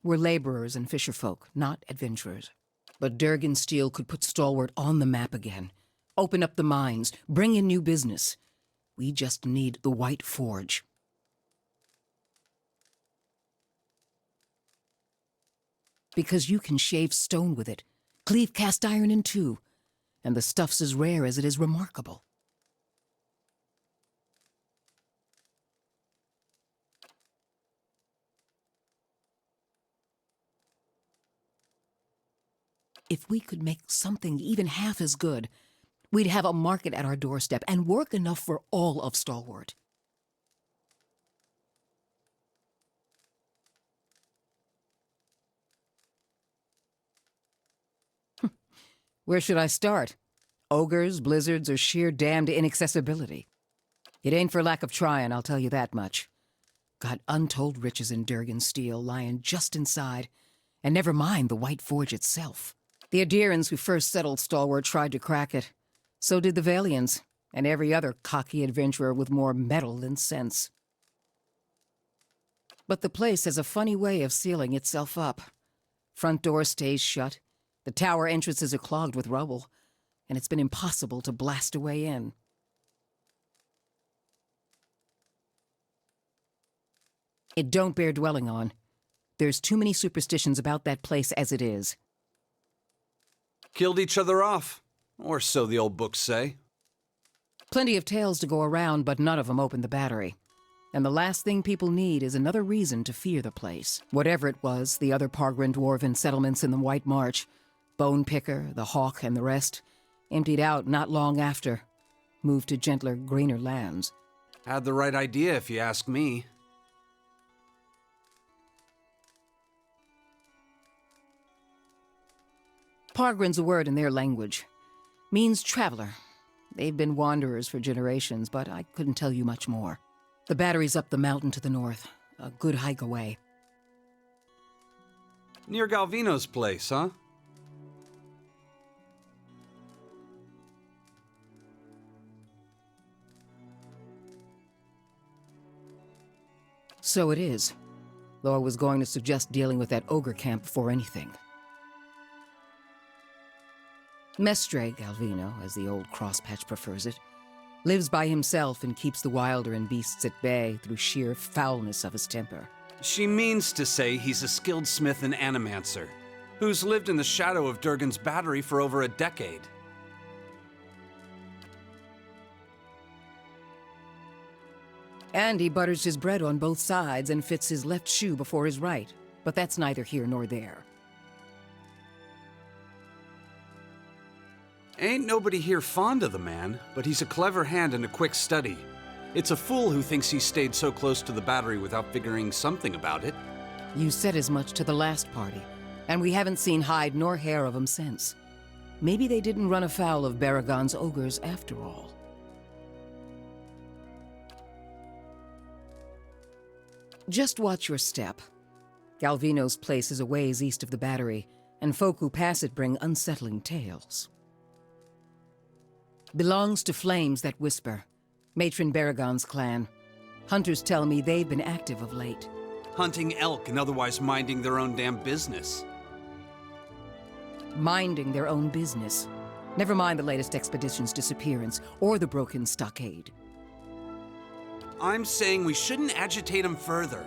We're laborers and fisherfolk, not adventurers. But Durgan Steel could put Stalwart on the map again. Open up the mines, bring in new business. We just need the White Forge. Because you can shave stone with it, cleave cast iron in two, and the stuff's as rare as it is remarkable. If we could make something even half as good, we'd have a market at our doorstep and work enough for all of Stalwart. Where should I start? Ogres, blizzards, or sheer damned inaccessibility? It ain't for lack of trying, I'll tell you that much. Got untold riches in Durgan Steel lying just inside, and never mind the White Forge itself. The Adirans who first settled Stalwart tried to crack it. So did the Valians, and every other cocky adventurer with more metal than sense. But the place has a funny way of sealing itself up. Front door stays shut, the tower entrances are clogged with rubble, and it's been impossible to blast a way in. It don't bear dwelling on. There's too many superstitions about that place as it is. Killed each other off. Or so the old books say. Plenty of tales to go around, but none of them opened the battery. And the last thing people need is another reason to fear the place. Whatever it was, the other Pargrin dwarven settlements in the White March, Bone Picker, the Hawk, and the rest, emptied out not long after, moved to gentler, greener lands. Had the right idea, if you ask me. Pargrin's a word in their language. Means traveler. They've been wanderers for generations, but I couldn't tell you much more. The battery's up the mountain to the north, a good hike away. Near Galvino's place, huh? So it is. Though I was going to suggest dealing with that ogre camp before anything. Mestre Galvino, as the old crosspatch prefers it, lives by himself and keeps the wilder and beasts at bay through sheer foulness of his temper. She means to say he's a skilled smith and animancer, who's lived in the shadow of Durgan's battery for over a decade. And he butters his bread on both sides and fits his left shoe before his right, but that's neither here nor there. Ain't nobody here fond of the man, but he's a clever hand and a quick study. It's a fool who thinks he stayed so close to the battery without figuring something about it. You said as much to the last party, and we haven't seen hide nor hair of him since. Maybe they didn't run afoul of Baragon's ogres after all. Just watch your step. Galvino's place is a ways east of the Battery, and folk who pass it bring unsettling tales. Belongs to Flames that whisper, Matron Baragon's clan. Hunters tell me they've been active of late. Hunting elk and otherwise minding their own damn business. Minding their own business. Never mind the latest expedition's disappearance, or the broken stockade. I'm saying we shouldn't agitate them further.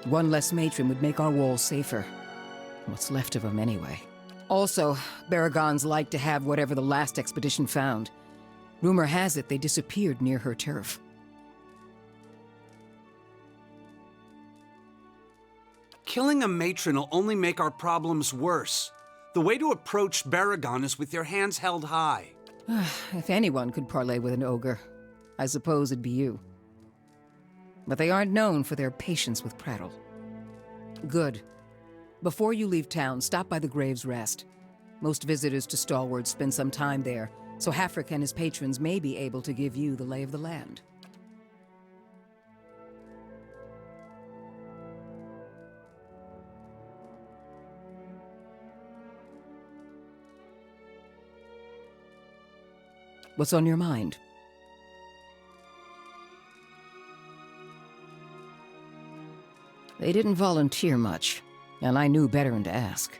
One less matron would make our walls safer. What's left of them, anyway. Also, Baragons like to have whatever the last expedition found. Rumor has it they disappeared near her turf. Killing a matron will only make our problems worse. The way to approach Baragon is with your hands held high. If anyone could parley with an ogre, I suppose it'd be you. But they aren't known for their patience with prattle. Good. Before you leave town, stop by the Grave's Rest. Most visitors to Stalwart spend some time there, so Hafric and his patrons may be able to give you the lay of the land. What's on your mind? They didn't volunteer much, and I knew better than to ask.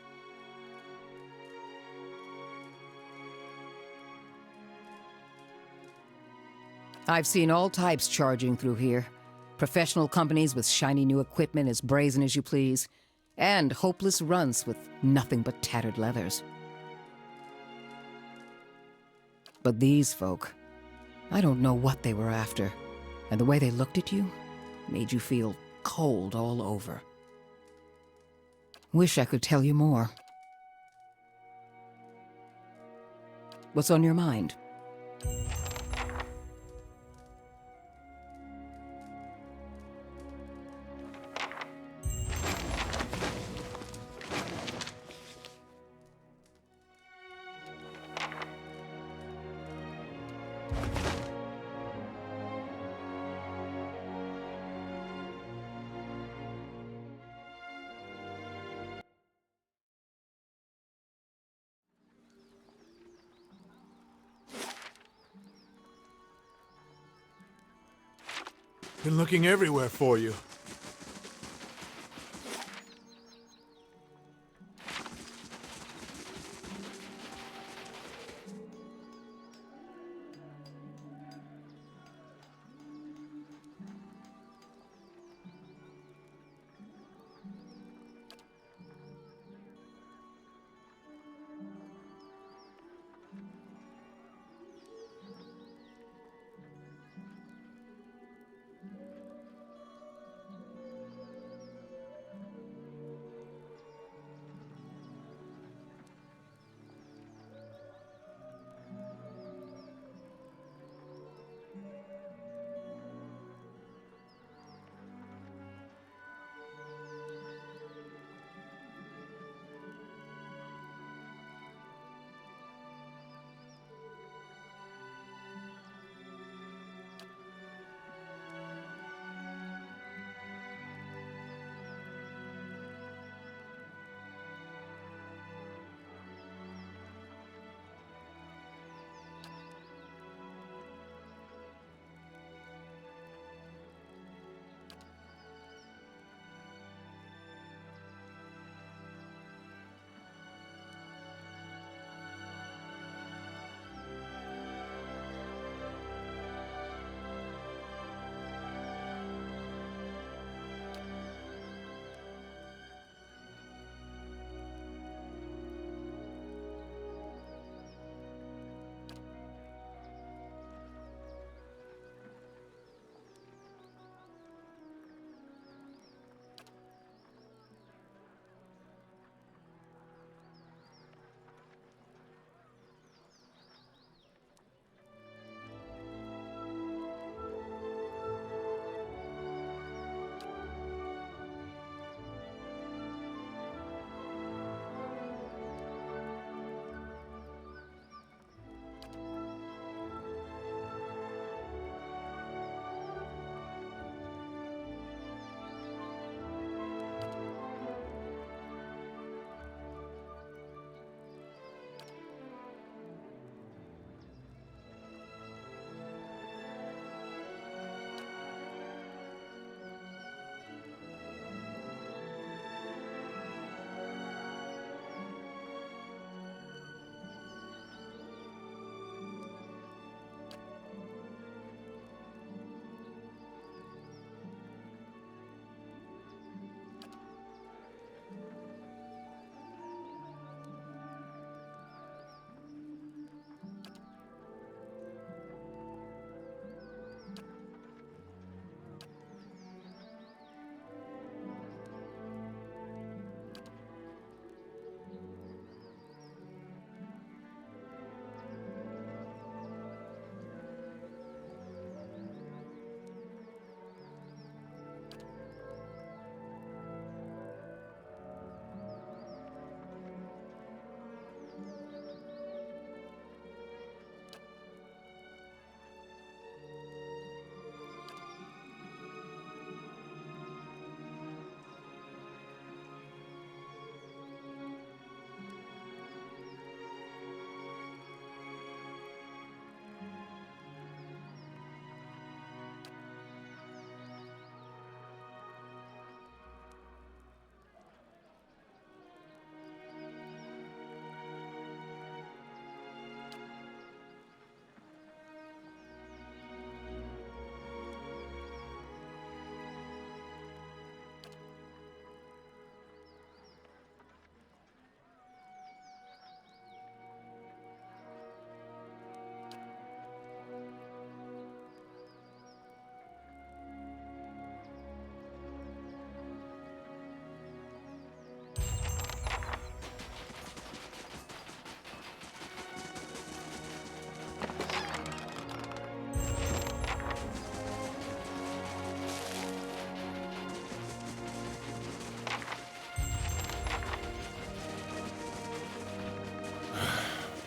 I've seen all types charging through here. Professional companies with shiny new equipment as brazen as you please, and hopeless runts with nothing but tattered leathers. But these folk, I don't know what they were after, and the way they looked at you made you feel cold all over. Wish I could tell you more. What's on your mind? Been looking everywhere for you.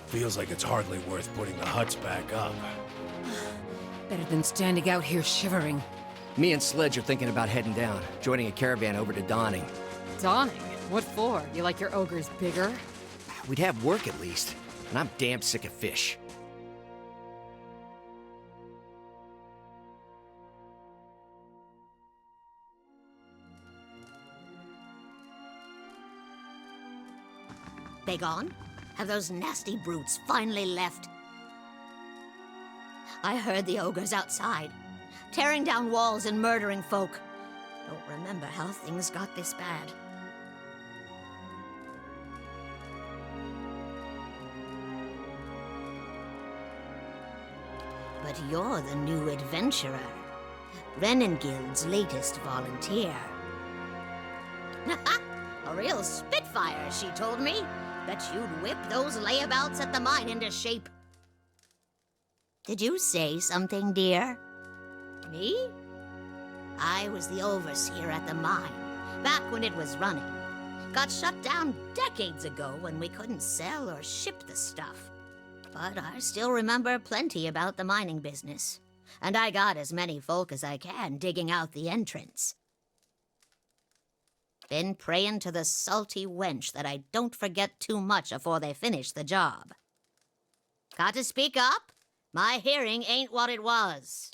Feels like it's hardly worth putting the huts back up. Better than standing out here shivering. Me and Sledge are thinking about heading down, joining a caravan over to Dawning. Dawning? What for? You like your ogres bigger? We'd have work at least, and I'm damn sick of fish. They gone? Have those nasty brutes finally left? I heard the ogres outside, tearing down walls and murdering folk. Don't remember how things got this bad. But you're the new adventurer. Renengild's latest volunteer. A real spitfire, she told me. Bet you'd whip those layabouts at the mine into shape. Did you say something, dear? Me? I was the overseer at the mine, back when it was running. Got shut down decades ago when we couldn't sell or ship the stuff. But I still remember plenty about the mining business. And I got as many folk as I can digging out the entrance. Been praying to the salty wench that I don't forget too much afore they finish the job. Got to speak up? My hearing ain't what it was.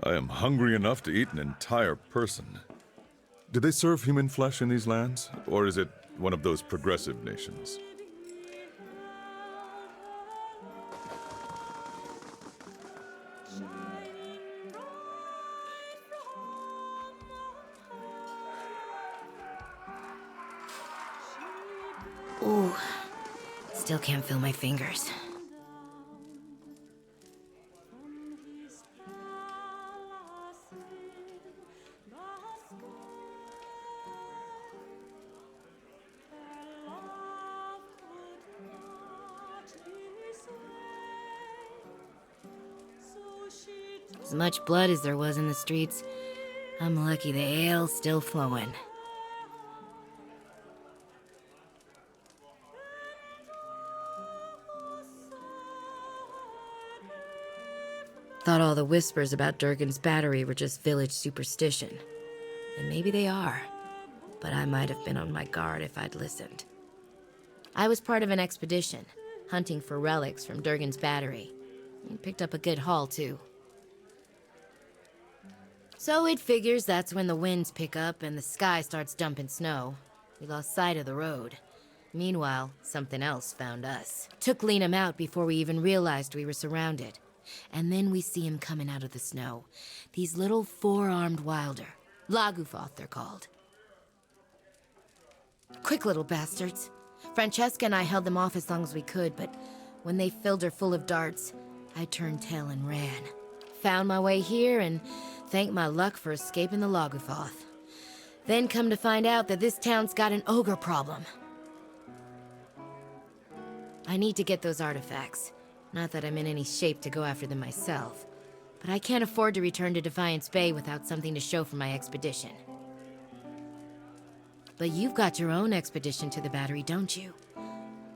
I am hungry enough to eat an entire person. Do they serve human flesh in these lands, or is it one of those progressive nations? Ooh, still can't feel my fingers. As much blood as there was in the streets, I'm lucky the ale's still flowing. Thought all the whispers about Durgan's battery were just village superstition. And maybe they are, but I might have been on my guard if I'd listened. I was part of an expedition, hunting for relics from Durgan's battery. We picked up a good haul, too. So it figures that's when the winds pick up and the sky starts dumping snow. We lost sight of the road. Meanwhile, something else found us. Took Liam out before we even realized we were surrounded. And then we see him coming out of the snow. These little four-armed wilder. Lagufoth, they're called. Quick little bastards. Francesca and I held them off as long as we could, but when they filled her full of darts, I turned tail and ran. Found my way here and thanked my luck for escaping the Lagufoth. Then come to find out that this town's got an ogre problem. I need to get those artifacts. Not that I'm in any shape to go after them myself, but I can't afford to return to Defiance Bay without something to show for my expedition. But you've got your own expedition to the battery, don't you?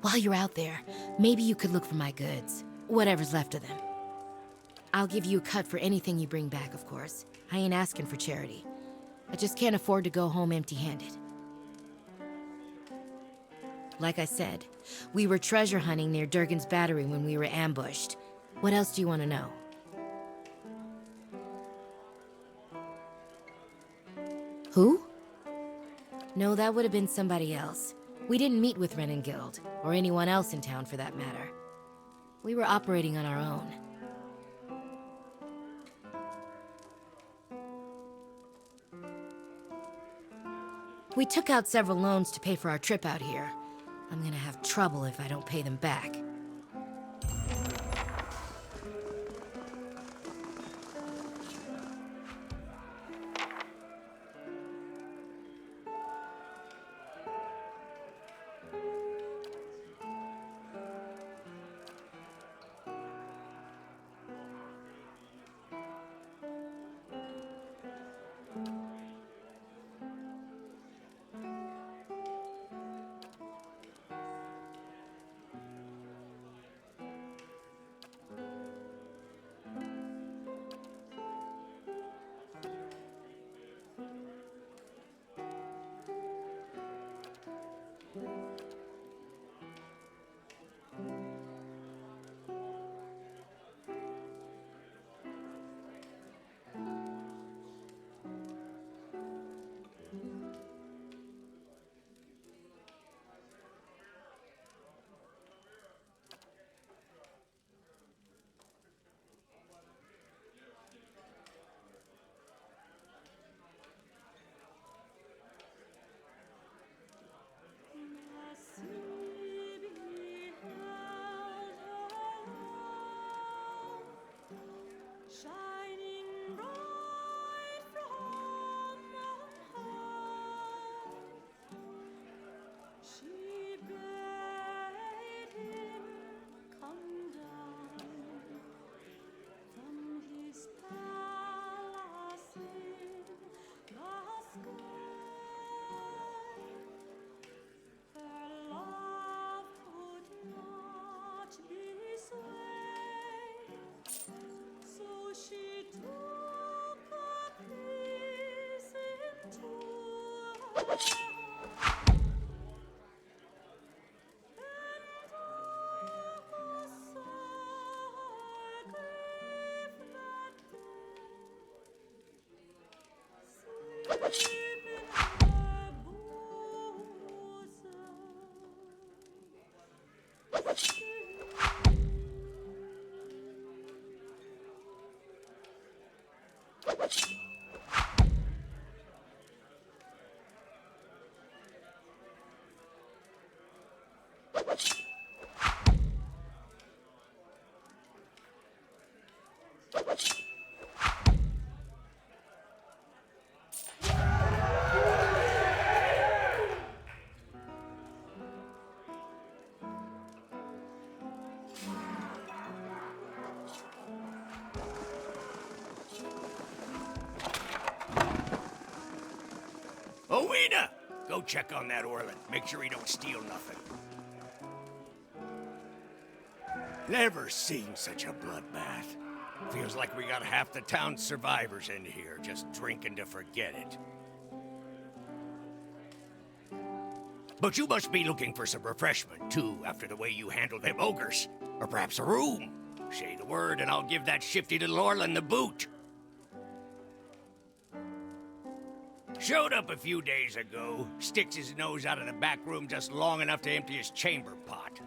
While you're out there, maybe you could look for my goods, whatever's left of them. I'll give you a cut for anything you bring back, of course. I ain't asking for charity. I just can't afford to go home empty-handed. Like I said, we were treasure hunting near Durgan's battery when we were ambushed. What else do you want to know? Who? No, that would have been somebody else. We didn't meet with Renengild, or anyone else in town for that matter. We were operating on our own. We took out several loans to pay for our trip out here. I'm gonna have trouble if I don't pay them back. Owena! Go check on that Orland. Make sure he don't steal nothing. Never seen such a bloodbath. Feels like we got half the town's survivors in here, just drinking to forget it. But you must be looking for some refreshment, too, after the way you handled them ogres. Or perhaps a room. Say the word and I'll give that shifty little Orland the boot. Showed up a few days ago, sticks his nose out of the back room just long enough to empty his chamber pot.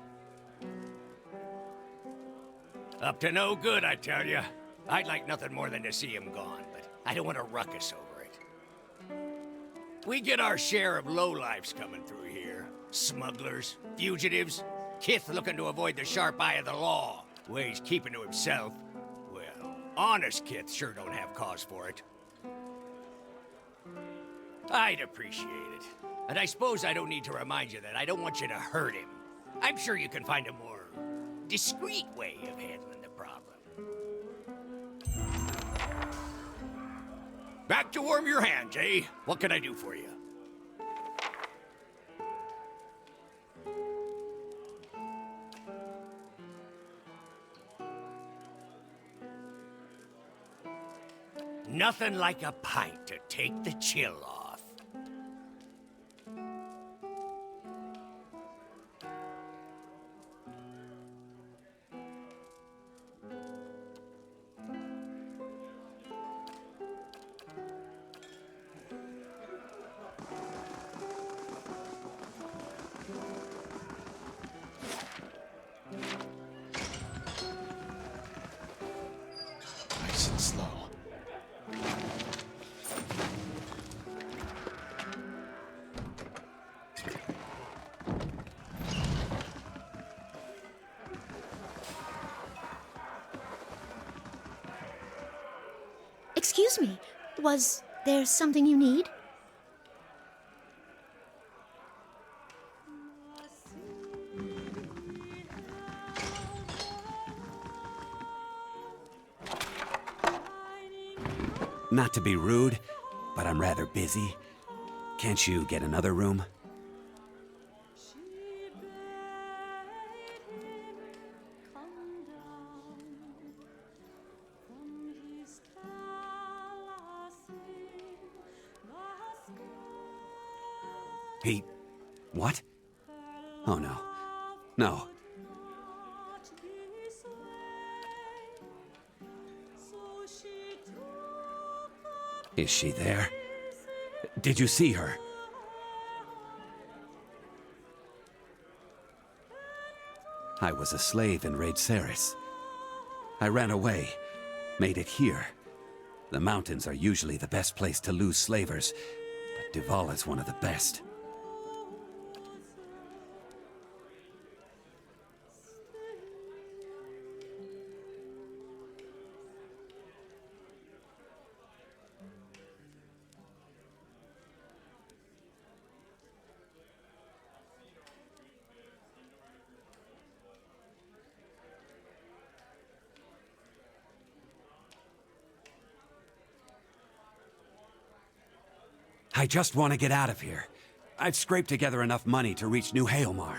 Up to no good, I tell you. I'd like nothing more than to see him gone, but I don't want a ruckus over it. We get our share of lowlifes coming through here. Smugglers, fugitives, Kith looking to avoid the sharp eye of the law. Ways keeping to himself. Well, honest Kith sure don't have cause for it. I'd appreciate it. And I suppose I don't need to remind you that I don't want you to hurt him. I'm sure you can find a more discreet way of handling the problem. Back to warm your hands, eh? What can I do for you? Nothing like a pint to take the chill off. Nice and slow. Excuse me, was there something you need? Not to be rude, but I'm rather busy. Can't you get another room? He... what? Oh no. No. Is she there? Did you see her? I was a slave in Raid Ceres. I ran away, made it here. The mountains are usually the best place to lose slavers, but Duvala's one of the best. I just want to get out of here. I've scraped together enough money to reach New Haelmar.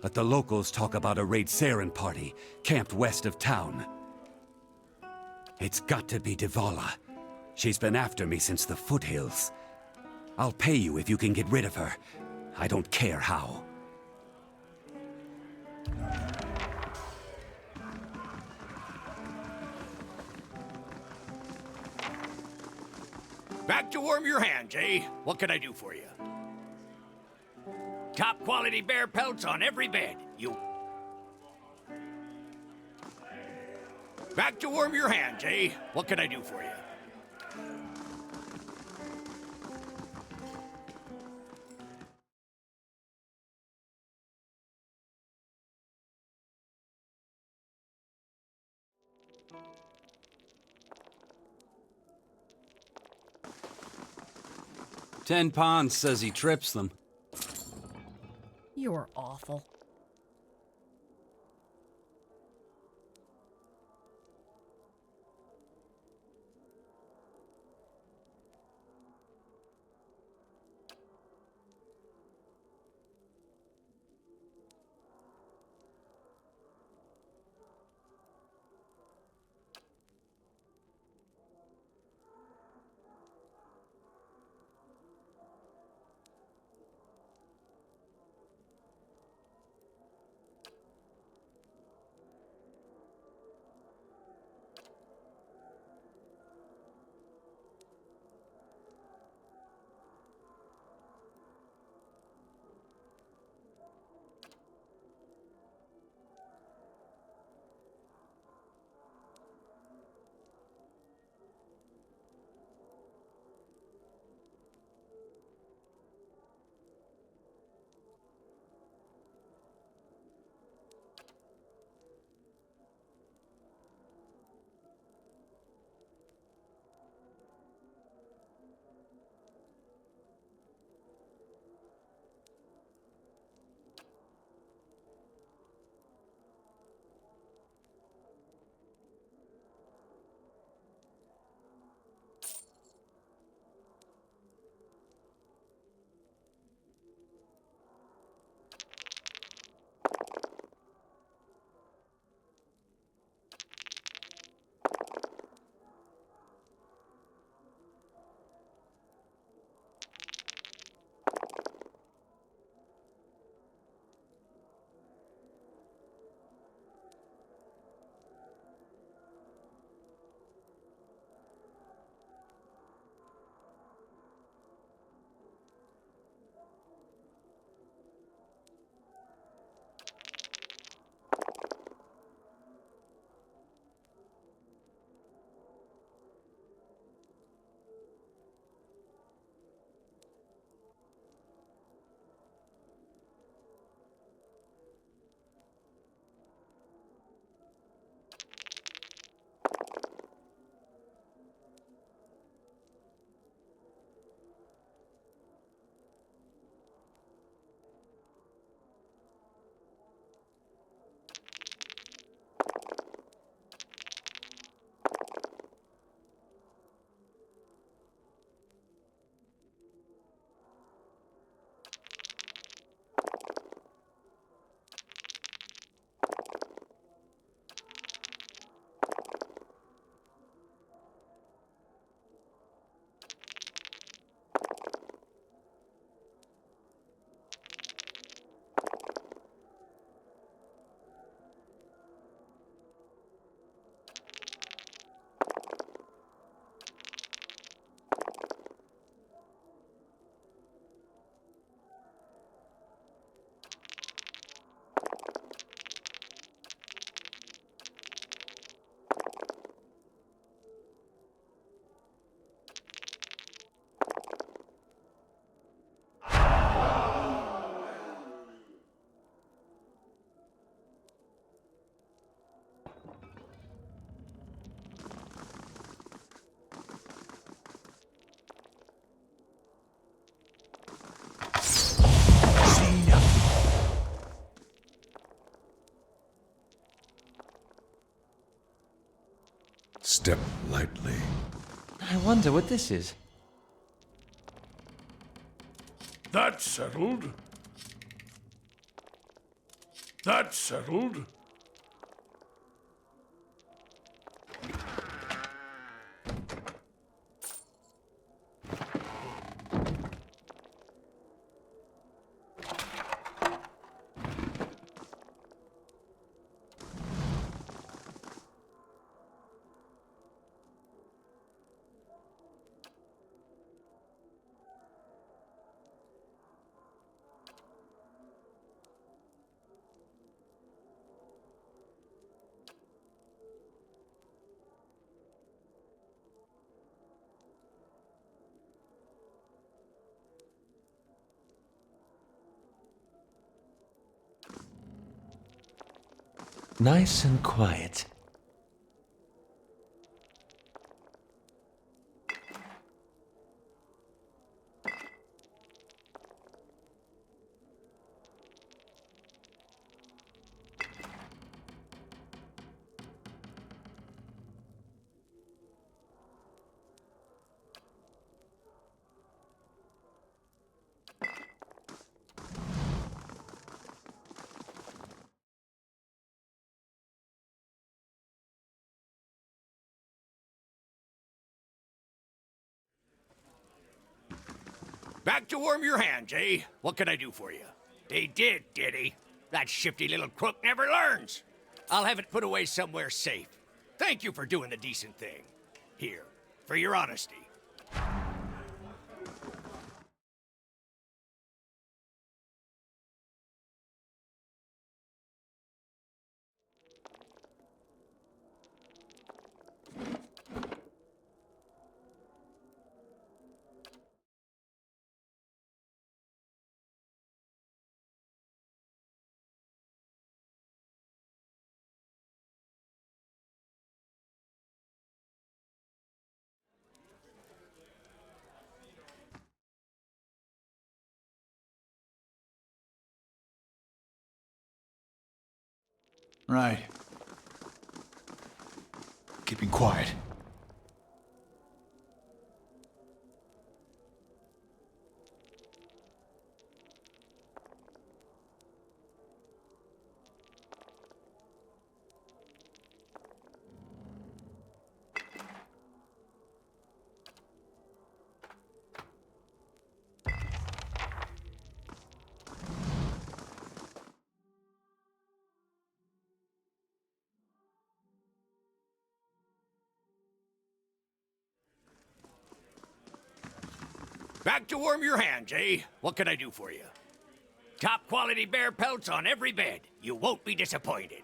But the locals talk about a Raid Saren party camped west of town. It's got to be Duvala. She's been after me since the foothills. I'll pay you if you can get rid of her. I don't care how. Back to warm your hands, eh? What can I do for you? Top quality bear pelts on every bed. You... Back to warm your hands, eh? What can I do for you? Ten Ponds says he trips them. You're awful. Step lightly. I wonder what this is. That's settled. That's settled. Nice and quiet. Back to warm your hands, eh? What can I do for you? He did he? That shifty little crook never learns. I'll have it put away somewhere safe. Thank you for doing the decent thing. Here, for your honesty. Right. Keeping quiet. Back to warm your hands, eh? What can I do for you? Top quality bear pelts on every bed. You won't be disappointed.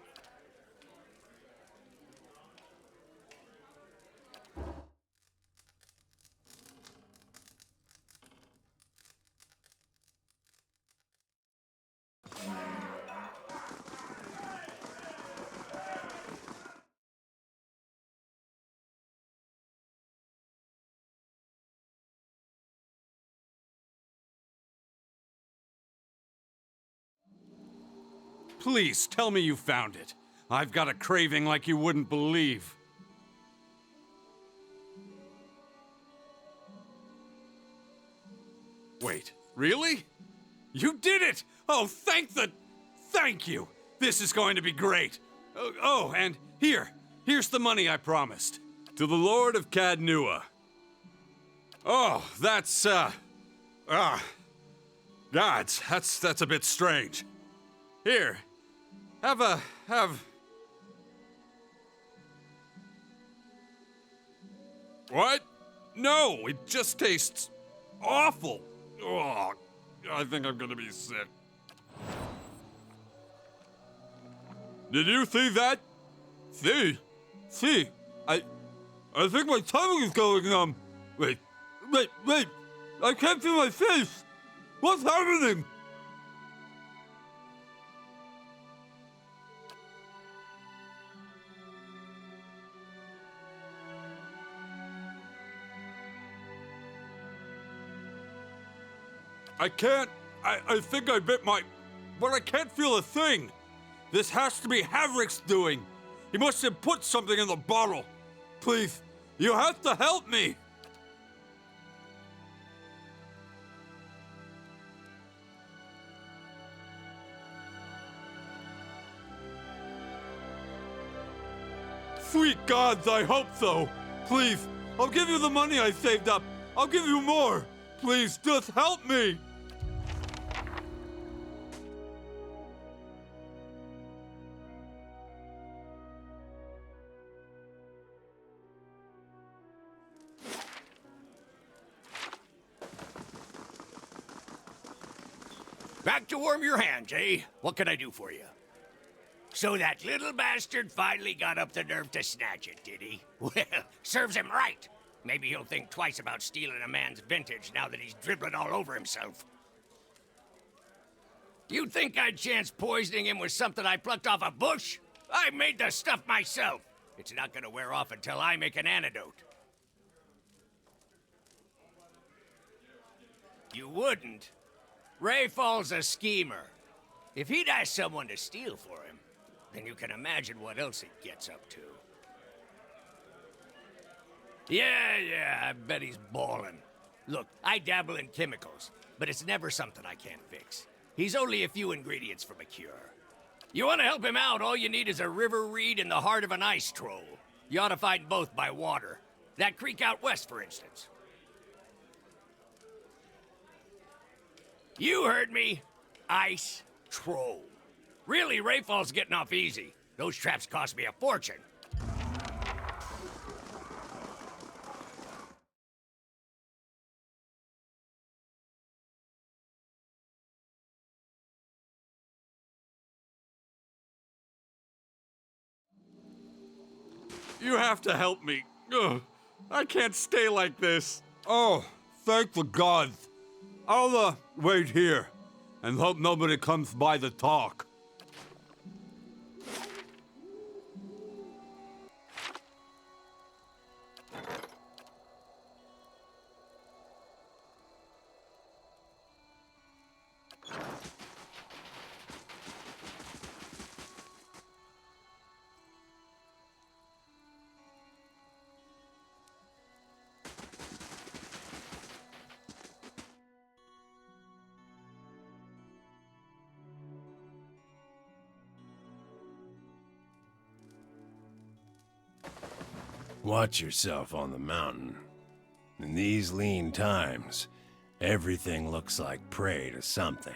Please, tell me you found it. I've got a craving like you wouldn't believe. Wait, really? You did it! Oh, thank you! This is going to be great! Oh, and here's the money I promised. To the Lord of Cadnua. Oh, that's, gods, that's a bit strange. Here, have... What? No, it just tastes awful. Oh, I think I'm gonna be sick. Did you see that? See? I think my tummy is going numb. Wait. I can't feel my face. What's happening? I can't. I think I bit my... But I can't feel a thing. This has to be Havrick's doing. He must have put something in the bottle. Please, you have to help me! Sweet gods, I hope so! Please, I'll give you the money I saved up! I'll give you more! Please, just help me! Back to warm your hands, eh? What can I do for you? So that little bastard finally got up the nerve to snatch it, did he? Well, serves him right. Maybe he'll think twice about stealing a man's vintage now that he's dribbling all over himself. You'd think I'd chance poisoning him with something I plucked off a bush? I made the stuff myself. It's not gonna wear off until I make an antidote. You wouldn't? Rayfall's a schemer. If he'd ask someone to steal for him, then you can imagine what else he gets up to. Yeah, I bet he's ballin'. Look, I dabble in chemicals, but it's never something I can't fix. He's only a few ingredients from a cure. You want to help him out, all you need is a river reed in the heart of an ice troll. You ought to find both by water. That creek out west, for instance. You heard me. Ice troll. Really, Rayfall's getting off easy. Those traps cost me a fortune. You have to help me. Ugh, I can't stay like this. Oh, thank the gods. I'll, wait here and hope nobody comes by to talk. Watch yourself on the mountain. In these lean times, everything looks like prey to something.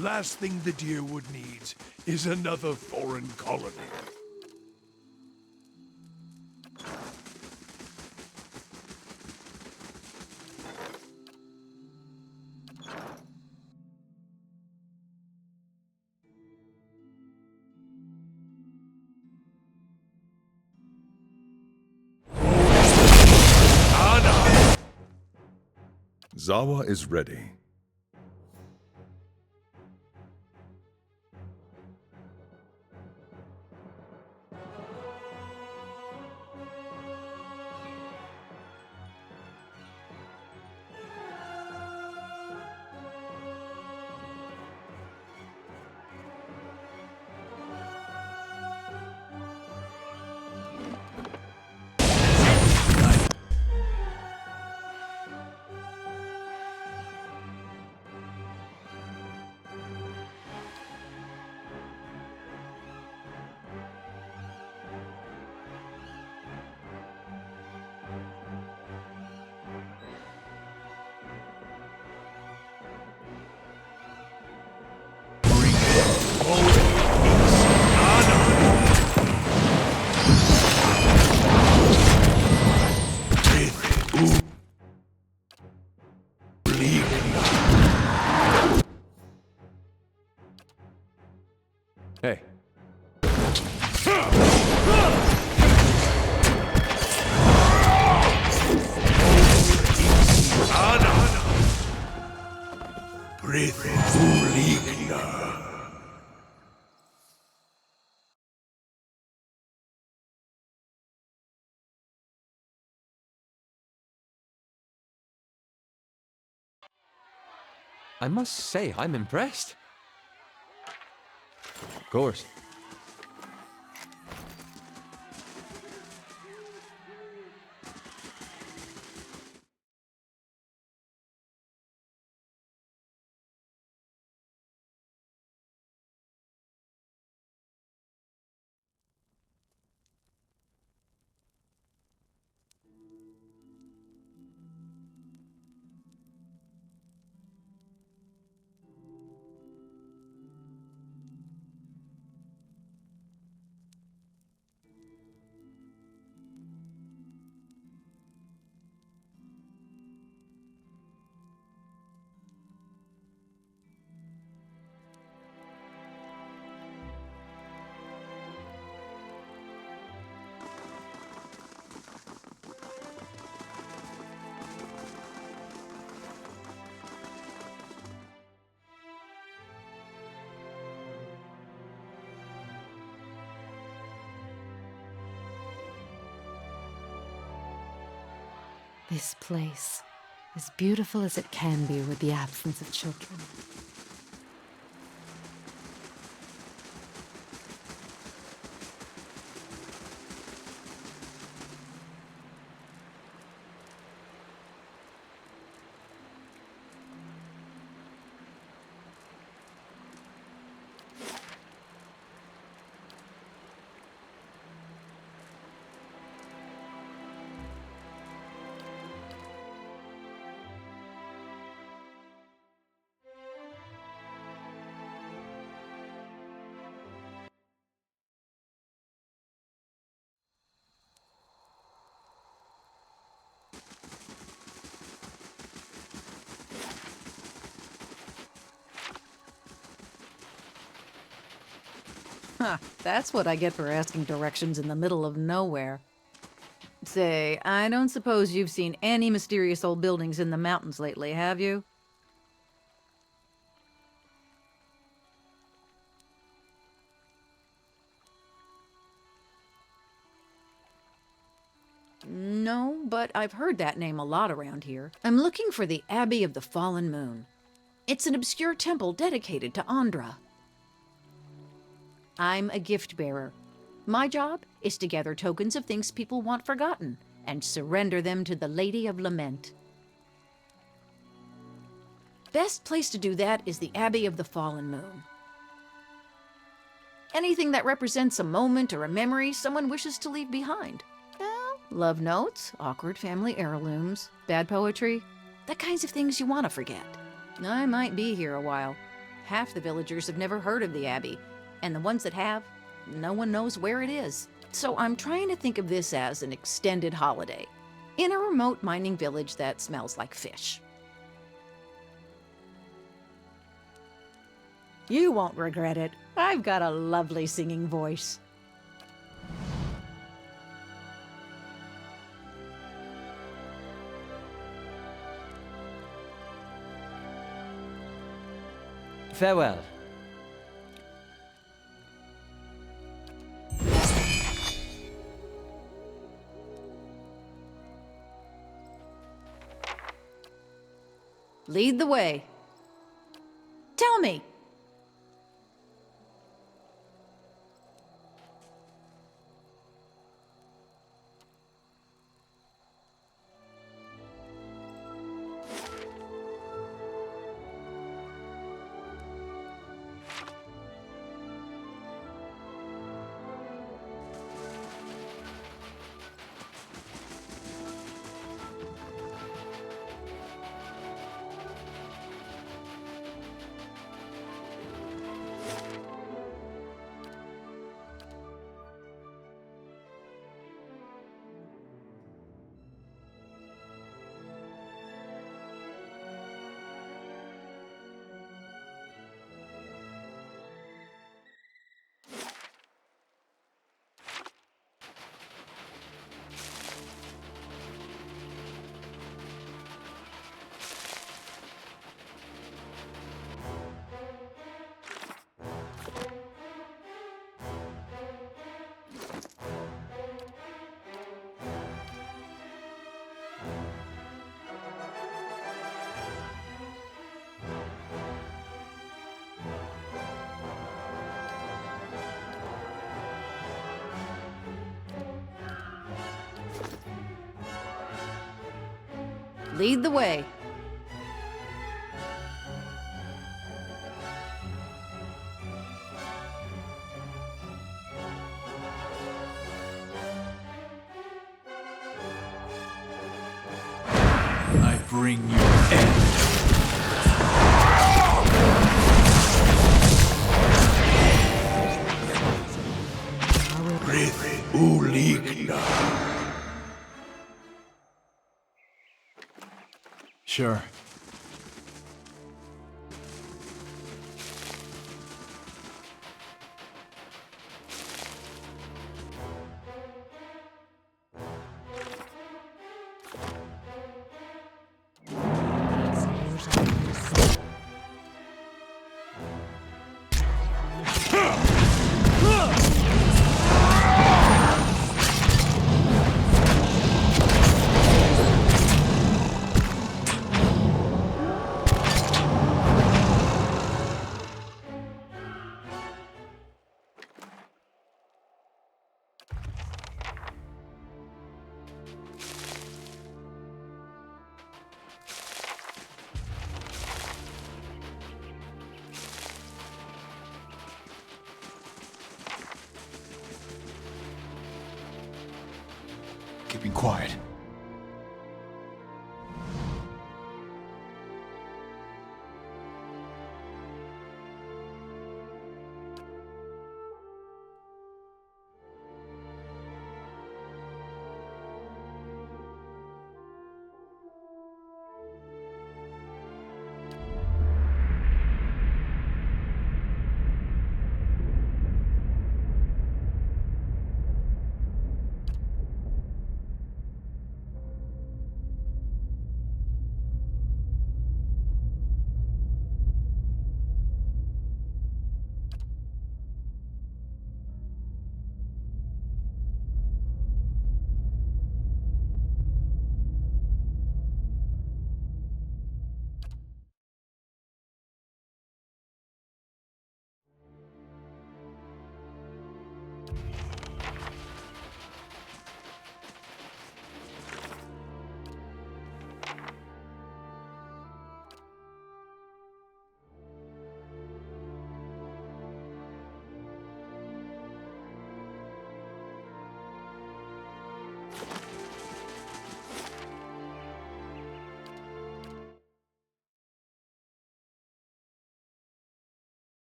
Last thing the Deerwood needs is another foreign colony. Zawa is ready. Hey. Breathe Uligna. I must say, I'm impressed. Of course. This place, as beautiful as it can be with the absence of children. Huh, that's what I get for asking directions in the middle of nowhere. Say, I don't suppose you've seen any mysterious old buildings in the mountains lately, have you? No, but I've heard that name a lot around here. I'm looking for the Abbey of the Fallen Moon. It's an obscure temple dedicated to Andra. I'm a gift bearer. My job is to gather tokens of things people want forgotten and surrender them to the Lady of Lament. Best place to do that is the Abbey of the Fallen Moon. Anything that represents a moment or a memory someone wishes to leave behind. Love notes, awkward family heirlooms, bad poetry, the kinds of things you want to forget. I might be here a while. Half the villagers have never heard of the Abbey, and the ones that have, no one knows where it is. So I'm trying to think of this as an extended holiday in a remote mining village that smells like fish. You won't regret it. I've got a lovely singing voice. Farewell. Lead the way. Tell me. Lead the way. I bring you end. Rith Uligna. Sure. Keeping quiet.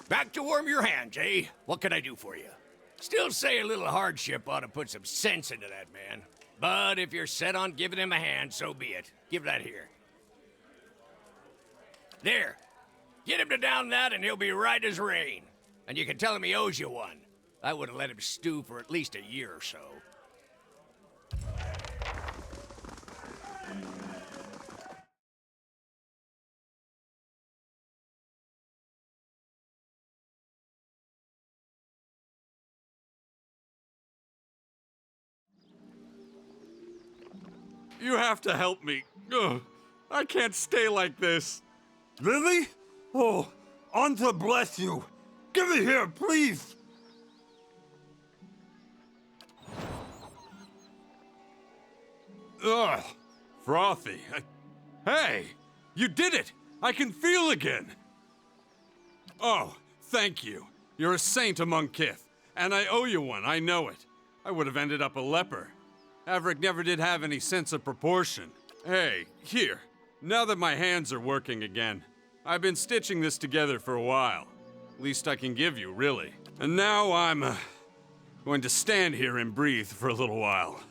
Back to warm your hands, eh? What can I do for you? Still say a little hardship ought to put some sense into that man. But if you're set on giving him a hand, so be it. Give that here. There. Get him to down that and he'll be right as rain. And you can tell him he owes you one. I would have let him stew for at least a year or so. You have to help me. Ugh, I can't stay like this. Really? Oh, Anta bless you. Give it here, please. Ugh, frothy. Hey, you did it! I can feel again! Oh, thank you. You're a saint among kith, and I owe you one, I know it. I would have ended up a leper. Averick never did have any sense of proportion. Hey, here. Now that my hands are working again, I've been stitching this together for a while. Least I can give you, really. And now I'm going to stand here and breathe for a little while.